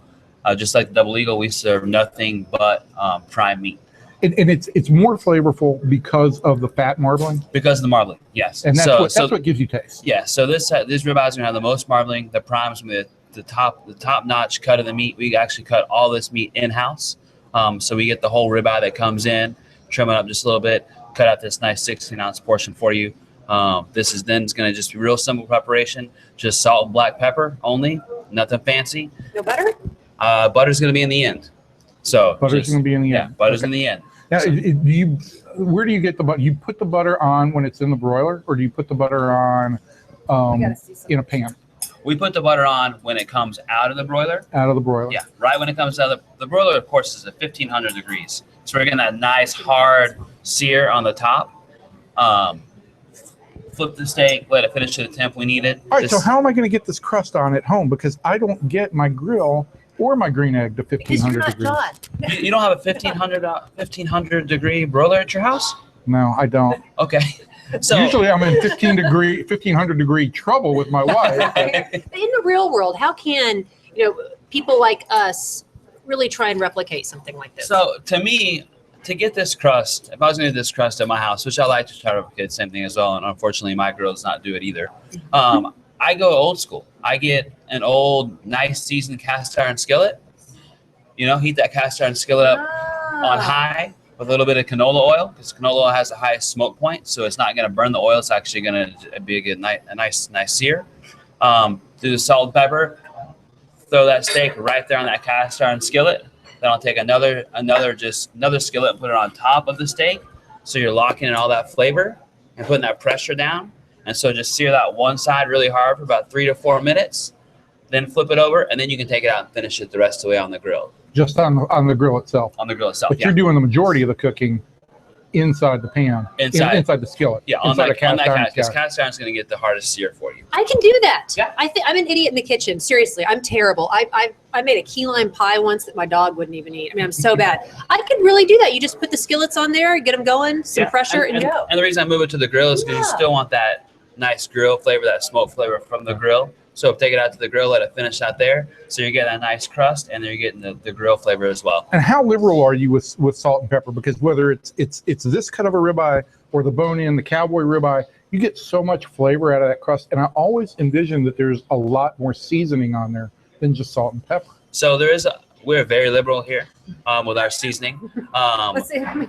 just like the Double Eagle, we serve nothing but prime meat. And it's more flavorful because of the fat marbling? Because of the marbling, yes. And that's what gives you taste. Yeah, so this ribeye is going to have the most marbling. The prime is going to be the top-notch cut of the meat. We actually cut all this meat in-house. So we get the whole ribeye that comes in, trim it up just a little bit, cut out this nice 16-ounce portion for you. This is then going to just be real simple preparation, just salt and black pepper only, nothing fancy. No butter? Butter's going to be in the end. So Butter's going to be in the yeah, end. butter's in the end. Now, where do you get the butter? You put the butter on when it's in the broiler, or do you put the butter on in a pan? We put the butter on when it comes out of the broiler. Out of the broiler. Yeah, right when it comes out of the broiler, of course, is at 1,500 degrees. So we're getting that nice hard sear on the top. Flip the steak, let it finish to the temp we need it. All right, so how am I going to get this crust on at home? Because I don't get my grill or my green egg to 1,500 degrees. You don't have a 1,500 degree broiler at your house? No, I don't. Okay. So usually I'm in 1,500 degree trouble with my wife. In the real world, how can people like us really try and replicate something like this? So to me, to get this crust, if I was going to do this crust at my house, which I like to try to replicate the same thing as well, and unfortunately my grill does not do it either, I go old school. I get an old, nice seasoned cast iron skillet. Heat that cast iron skillet up on high with a little bit of canola oil, because canola oil has the highest smoke point, so it's not going to burn the oil. It's actually going to be a nice sear. Do the salt and pepper. Throw that steak right there on that cast iron skillet. Then I'll take another skillet and put it on top of the steak. So you're locking in all that flavor and putting that pressure down. And so just sear that one side really hard for about 3 to 4 minutes. Then flip it over, and then you can take it out and finish it the rest of the way on the grill. Just on the grill itself. On the grill itself, But you're doing the majority of the cooking inside the pan, inside the skillet. Yeah, on that cast iron, because cast iron's going to get the hardest sear for you. I can do that. Yeah. I'm an idiot in the kitchen. Seriously, I'm terrible. I made a key lime pie once that my dog wouldn't even eat. I mean, I'm so bad. I could really do that. You just put the skillets on there, get them going, some pressure, and go. And the reason I move it to the grill is because you still want that nice grill flavor, that smoke flavor from the grill. So take it out to the grill, let it finish out there. So you're getting that nice crust, and then you're getting the grill flavor as well. And how liberal are you with salt and pepper? Because whether it's this cut of a ribeye or the bone-in, the cowboy ribeye, you get so much flavor out of that crust. And I always envision that there's a lot more seasoning on there than just salt and pepper. So we're very liberal here with our seasoning.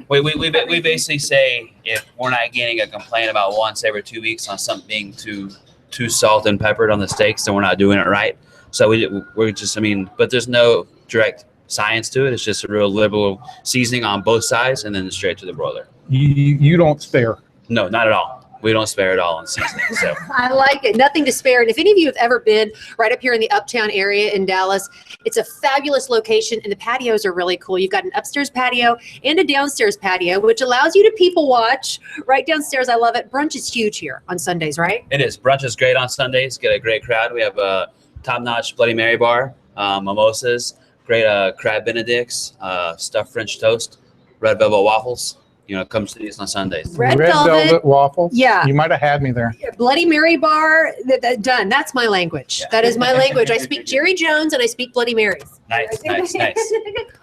We basically say if we're not getting a complaint about once every 2 weeks on something being too salt and peppered on the steaks, then we're not doing it right. So we're just, but there's no direct science to it. It's just a real liberal seasoning on both sides, and then straight to the broiler. You don't spare. No, not at all. We don't spare at all on seasoning. So I like it. Nothing to spare. And if any of you have ever been right up here in the Uptown area in Dallas, it's a fabulous location, and the patios are really cool. You've got an upstairs patio and a downstairs patio, which allows you to people watch right downstairs. I love it. Brunch is huge here on Sundays, right? It is. Brunch is great on Sundays. Get a great crowd. We have a top-notch Bloody Mary bar, mimosas, great crab Benedicts, stuffed French toast, red velvet waffles. Come to these on Sundays. Red velvet waffles. Yeah. You might have had me there. Bloody Mary bar, done. That's my language. Yeah. That is my language. I speak Jerry Jones and I speak Bloody Marys. Nice.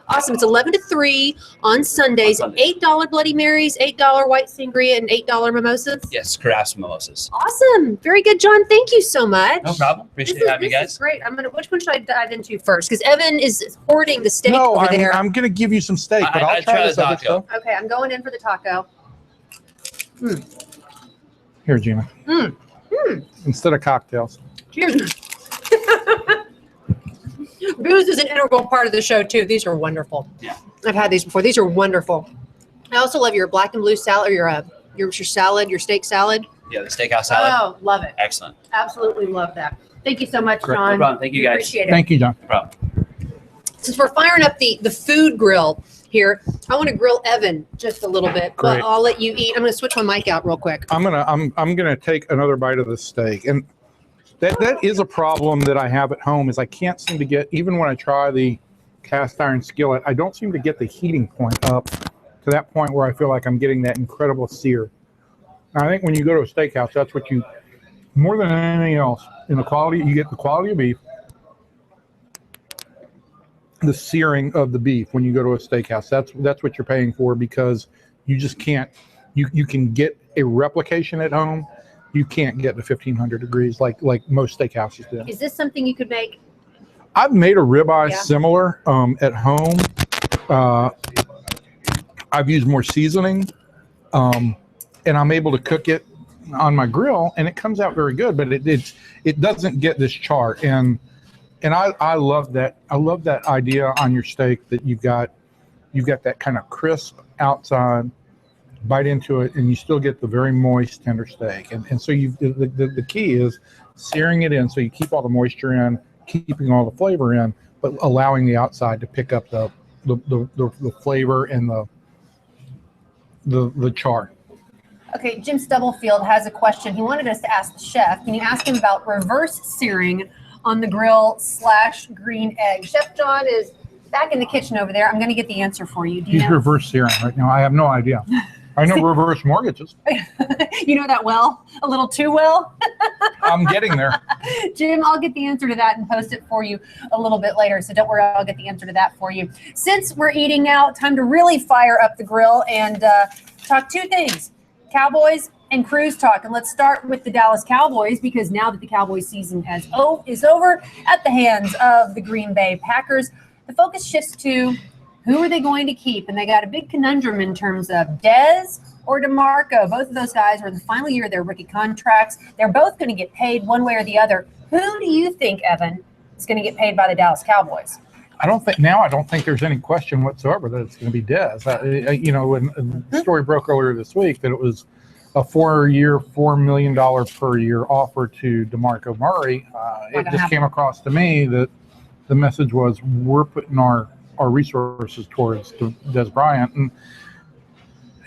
Awesome. It's 11 to 3 on Sundays. $8 Bloody Marys, $8 white sangria, and $8 mimosas. Yes, crafts mimosas. Awesome. Very good, John. Thank you so much. No problem. Appreciate having you guys. This is great. Which one should I dive into first? Because Evan is hoarding the steak over there. I'm going to give you some steak, but I'll try this other stuff. Okay, I'm going in for the taco. Here, Gina. Instead of cocktails. Cheers. Booze is an integral part of the show, too. These are wonderful. Yeah. I've had these before. These are wonderful. I also love your black and blue salad, or your salad, your steak salad. Yeah, the steakhouse salad. Oh, love it. Excellent. Absolutely love that. Thank you so much, Great. John. No problem. Thank you, guys. Appreciate it. Thank you, John. No problem. Since we're firing up the food grill here, I want to grill Evan just a little bit. Great. But I'll let you eat. I'm going to switch my mic out real quick. I'm gonna take another bite of this steak, and that is a problem that I have at home. Is I can't seem to get, even when I try the cast iron skillet, I don't seem to get the heating point up to that point where I feel like I'm getting that incredible sear. And I think when you go to a steakhouse, that's what you, more than anything else, in the quality, you get the quality of beef, the searing of the beef when you go to a steakhouse. That's what you're paying for, because you just can't, you can get a replication at home. You can't get to 1,500 degrees like most steakhouses do. Is this something you could make? I've made a ribeye similar at home. I've used more seasoning, and I'm able to cook it on my grill, and it comes out very good. But it doesn't get this char, and I love that. I love that idea on your steak that you've got that kind of crisp outside, bite into it, and you still get the very moist, tender steak. And so the key is searing it in so you keep all the moisture in, keeping all the flavor in, but allowing the outside to pick up the flavor and the char. Okay, Jim Stubblefield has a question. He wanted us to ask the chef. Can you ask him about reverse searing on the grill / green egg? Chef John is back in the kitchen over there. I'm going to get the answer for you. Do you He's know? reverse searing right now. I have no idea. I know reverse mortgages. You know that well? A little too well? I'm getting there. Jim, I'll get the answer to that and post it for you a little bit later. So don't worry, I'll get the answer to that for you. Since we're eating out, time to really fire up the grill and talk two things, Cowboys and Cruise talk. And let's start with the Dallas Cowboys, because now that the Cowboys season is over at the hands of the Green Bay Packers, the focus shifts to who are they going to keep? And they got a big conundrum in terms of Dez or DeMarco. Both of those guys are in the final year of their rookie contracts. They're both going to get paid one way or the other. Who do you think, Evan, is going to get paid by the Dallas Cowboys? I don't think there's any question whatsoever that it's going to be Dez. When the story broke earlier this week that it was a 4-year, $4 million per year offer to DeMarco Murray, it just came across to me that the message was we're putting our resources towards Dez Bryant. And,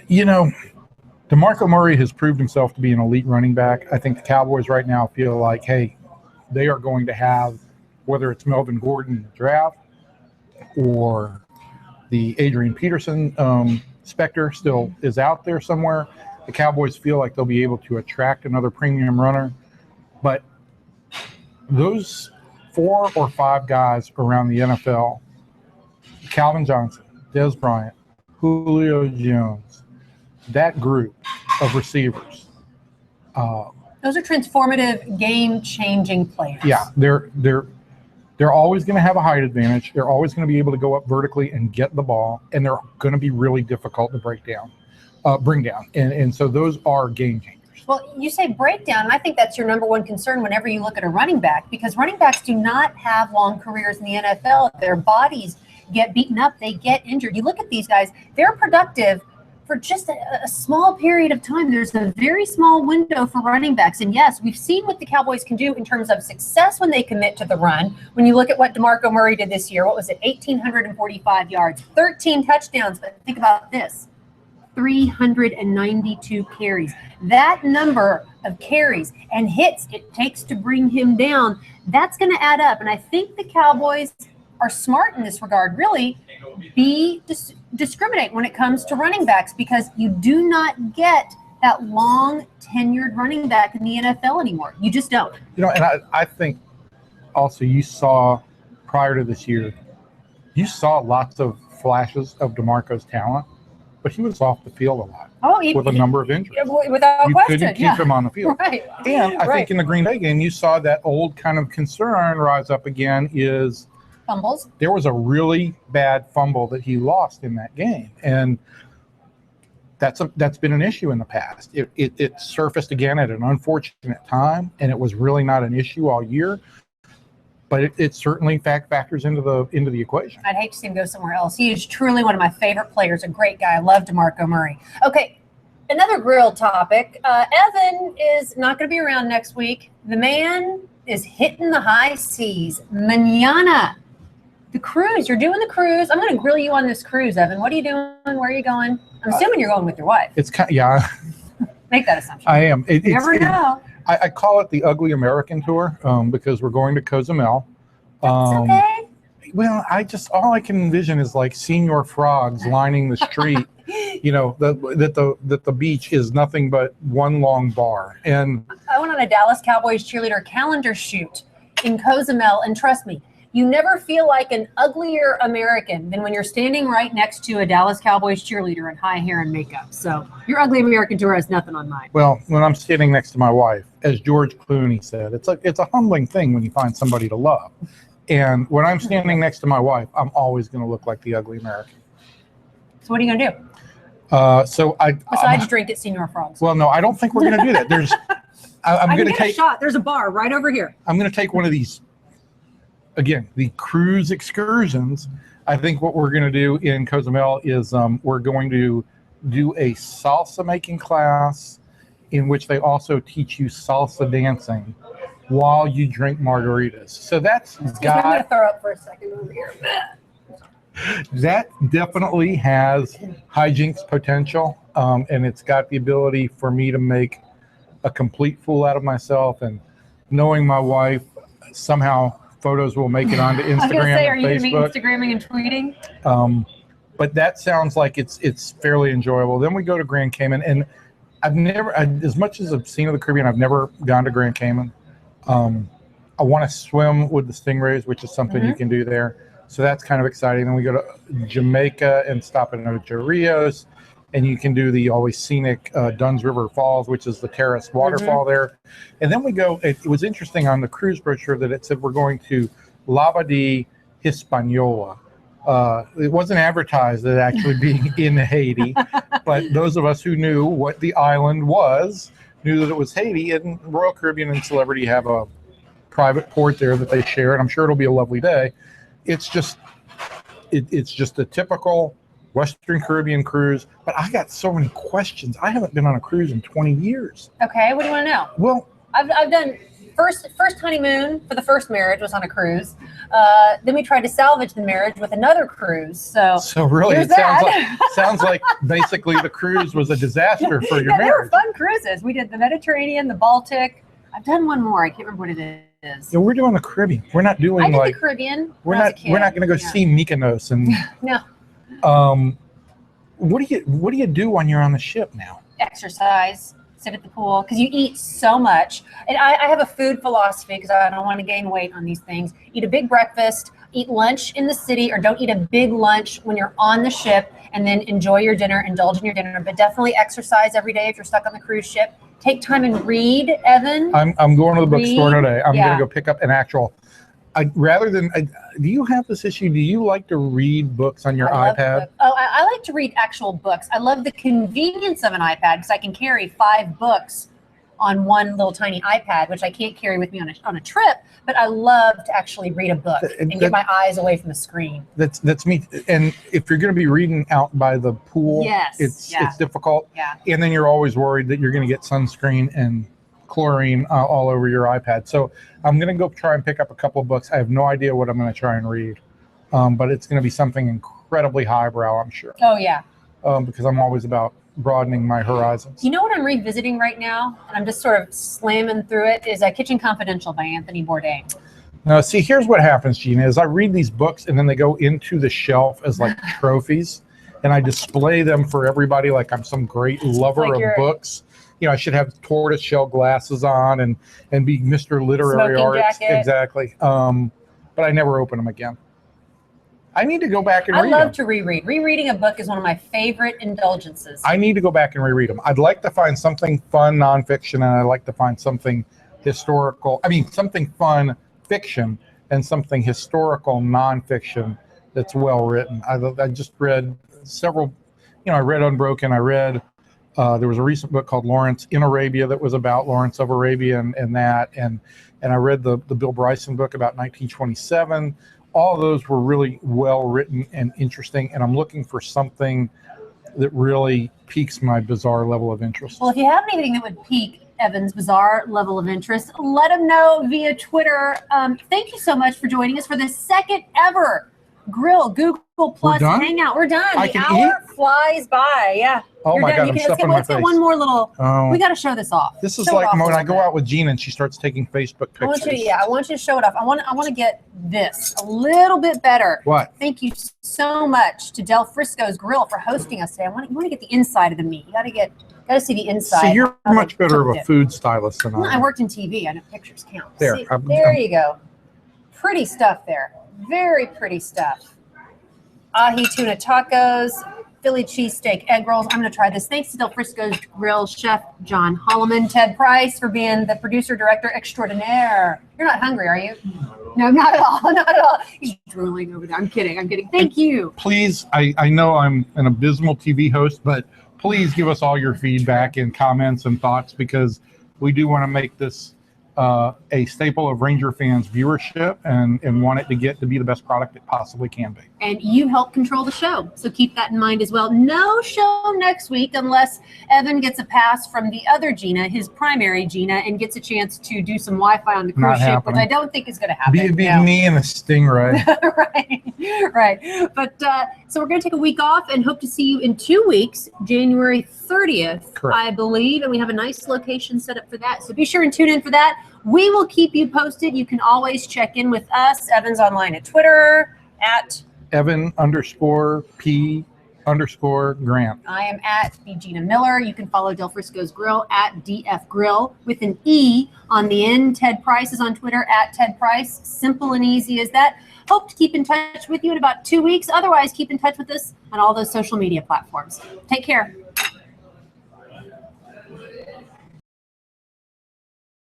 DeMarco Murray has proved himself to be an elite running back. I think the Cowboys right now feel like, hey, they are going to have, whether it's Melvin Gordon in the draft or the Adrian Peterson specter still is out there somewhere, the Cowboys feel like they'll be able to attract another premium runner. But those 4 or 5 guys around the NFL, Calvin Johnson, Dez Bryant, Julio Jones, that group of receivers. Those are transformative, game-changing players. Yeah, they're always going to have a height advantage. They're always going to be able to go up vertically and get the ball, and they're going to be really difficult to bring down. And so those are game changers. Well, you say breakdown, and I think that's your number one concern whenever you look at a running back, because running backs do not have long careers in the NFL. Their bodies get beaten up, they get injured. You look at these guys, they're productive for just a small period of time. There's a very small window for running backs. And yes, we've seen what the Cowboys can do in terms of success when they commit to the run. When you look at what DeMarco Murray did this year, what was it? 1,845 yards, 13 touchdowns. But think about this, 392 carries. That number of carries and hits it takes to bring him down, that's going to add up. And I think the Cowboys are smart in this regard, really discriminate when it comes to running backs, because you do not get that long tenured running back in the NFL anymore. You just don't. And I think also you saw prior to this year, you saw lots of flashes of DeMarco's talent, but he was off the field a lot with a number of injuries. Without question. You couldn't keep him on the field. Right. And I think in the Green Bay game, you saw that old kind of concern rise up again is fumbles. There was a really bad fumble that he lost in that game, and that's been an issue in the past. It surfaced again at an unfortunate time, and it was really not an issue all year, but it certainly factors into the equation. I'd hate to see him go somewhere else. He is truly one of my favorite players, a great guy. I love DeMarco Murray. Okay, another grill topic. Evan is not going to be around next week. The man is hitting the high seas. Mañana. The cruise. You're doing the cruise. I'm going to grill you on this cruise, Evan. What are you doing? Where are you going? I'm assuming you're going with your wife. It's yeah. Make that assumption. I am. You never know. I call it the Ugly American Tour because we're going to Cozumel. That's okay. Well, all I can envision is like senior frogs lining the street. That the beach is nothing but one long bar. And I went on a Dallas Cowboys cheerleader calendar shoot in Cozumel, and trust me, you never feel like an uglier American than when you're standing right next to a Dallas Cowboys cheerleader in high hair and makeup. So your Ugly American Tour has nothing on mine. Well, when I'm standing next to my wife, as George Clooney said, it's a humbling thing when you find somebody to love. And when I'm standing next to my wife, I'm always going to look like the Ugly American. So what are you going to do? Besides drink at Senor Frogs. Well, no, I don't think we're going to do that. I'm going to take a shot. There's a bar right over here. I'm going to take one of these, again, the cruise excursions. I think what we're going to do in Cozumel is we're going to do a salsa making class in which they also teach you salsa dancing while you drink margaritas. So that's I'm going to throw up for a second over here. That definitely has hijinks potential, and it's got the ability for me to make a complete fool out of myself. And knowing my wife, somehow photos will make it onto Instagram. I was going to say, are you going to be Instagramming and tweeting? But that sounds like it's fairly enjoyable. Then we go to Grand Cayman, and as much as I've seen of the Caribbean, I've never gone to Grand Cayman. I want to swim with the stingrays, which is something you can do there. So that's kind of exciting. Then we go to Jamaica and stop at Ocho Rios, and you can do the always scenic Dunn's River Falls, which is the terrace waterfall there. And then we go, it was interesting on the cruise brochure that it said we're going to Lava de Hispaniola. It wasn't advertised as actually being in Haiti, but those of us who knew what the island was knew that it was Haiti, and Royal Caribbean and Celebrity have a private port there that they share, and I'm sure it'll be a lovely day. It's just a typical Western Caribbean cruise, but I got so many questions. I haven't been on a cruise in 20 years. Okay, what do you want to know? Well, I've done first honeymoon for the first marriage was on a cruise. Then we tried to salvage the marriage with another cruise. So really, it sounds like basically the cruise was a disaster for your marriage. They were fun cruises. We did the Mediterranean, the Baltic. I've done one more. I can't remember what it is. Yeah, we're doing the Caribbean. We're not doing I did the Caribbean. We're not going to go see Mykonos and no. What do you do when you're on the ship now? Exercise, sit at the pool, because you eat so much. And I have a food philosophy because I don't want to gain weight on these things. Eat a big breakfast, eat lunch in the city, or don't eat a big lunch when you're on the ship, and then enjoy your dinner, indulge in your dinner. But definitely exercise every day if you're stuck on the cruise ship. Take time and read, Evan. I'm going to the bookstore today. I'm going to go pick up an actual. Do you have this issue? Do you like to read books on your iPad? I like to read actual books. I love the convenience of an iPad because I can carry 5 books on one little tiny iPad, which I can't carry with me on a trip. But I love to actually read a book and get my eyes away from the screen. That's me. And if you're going to be reading out by the pool, it's difficult. Yeah. And then you're always worried that you're going to get sunscreen and chlorine all over your iPad. So I'm going to go try and pick up a couple of books. I have no idea what I'm going to try and read, but it's going to be something incredibly highbrow, I'm sure. Oh, yeah. Because I'm always about broadening my horizons. You know what I'm revisiting right now? And I'm just sort of slamming through it, is Kitchen Confidential by Anthony Bourdain. Now, see, here's what happens, Gina, is I read these books and then they go into the shelf as like trophies, and I display them for everybody like I'm some great lover of books. You know, I should have tortoiseshell glasses on and be Mr. Literary Arts. Jacket. Exactly. But I never open them again. I need to go back and read them. I love to reread. Rereading a book is one of my favorite indulgences. I need to go back and reread them. I'd like to find something fun nonfiction, and I'd like to find something historical. I mean, something fun fiction and something historical nonfiction that's well written. I just read several, I read Unbroken. I read, there was a recent book called Lawrence in Arabia that was about Lawrence of Arabia and I read the Bill Bryson book about 1927. All of those were really well written and interesting, and I'm looking for something that really piques my bizarre level of interest. Well, if you have anything that would pique Evan's bizarre level of interest, let him know via Twitter. Thank you so much for joining us for the second ever Grille Google Plus Hangout. We're done. The hour flies by. Yeah. Oh my God, I'm stuffing my face. Let's get one more little. We got to show this off. This is like when I go out with Gina and she starts taking Facebook pictures. I want you to show it off. I want to get this a little bit better. What? Thank you so much to Del Frisco's Grille for hosting us today. You want to get the inside of the meat. You got to see the inside. See, you're much better of a food stylist than I am. I worked in TV. I know pictures count. There. See, there you go. Pretty stuff there. Very pretty stuff. Ahi tuna tacos, Philly cheesesteak, egg rolls. I'm going to try this. Thanks to Del Frisco's Grill Chef John Holloman, Ted Price for being the producer director extraordinaire. You're not hungry, are you? No, not at all. Not at all. He's drooling over there. I'm kidding. Thank you. Please, I know I'm an abysmal TV host, but please give us all your feedback and comments and thoughts, because we do want to make this a staple of Ranger fans' viewership and want it to get to be the best product it possibly can be. And you help control the show, so keep that in mind as well. No show next week unless Evan gets a pass from the other Gina, his primary Gina, and gets a chance to do some Wi-Fi on the cruise ship, which I don't think is going to happen. Be me and a Stingray. right. But so we're going to take a week off and hope to see you in 2 weeks, January 30th, Correct. I believe, and we have a nice location set up for that. So be sure and tune in for that. We will keep you posted. You can always check in with us. Evan's online at Twitter at Evan_P_Grant. I am at the Gina Miller. You can follow Del Frisco's Grill at DF Grill with an E on the end. Ted Price is on Twitter at Ted Price. Simple and easy as that. Hope to keep in touch with you in about 2 weeks. Otherwise, keep in touch with us on all those social media platforms. Take care.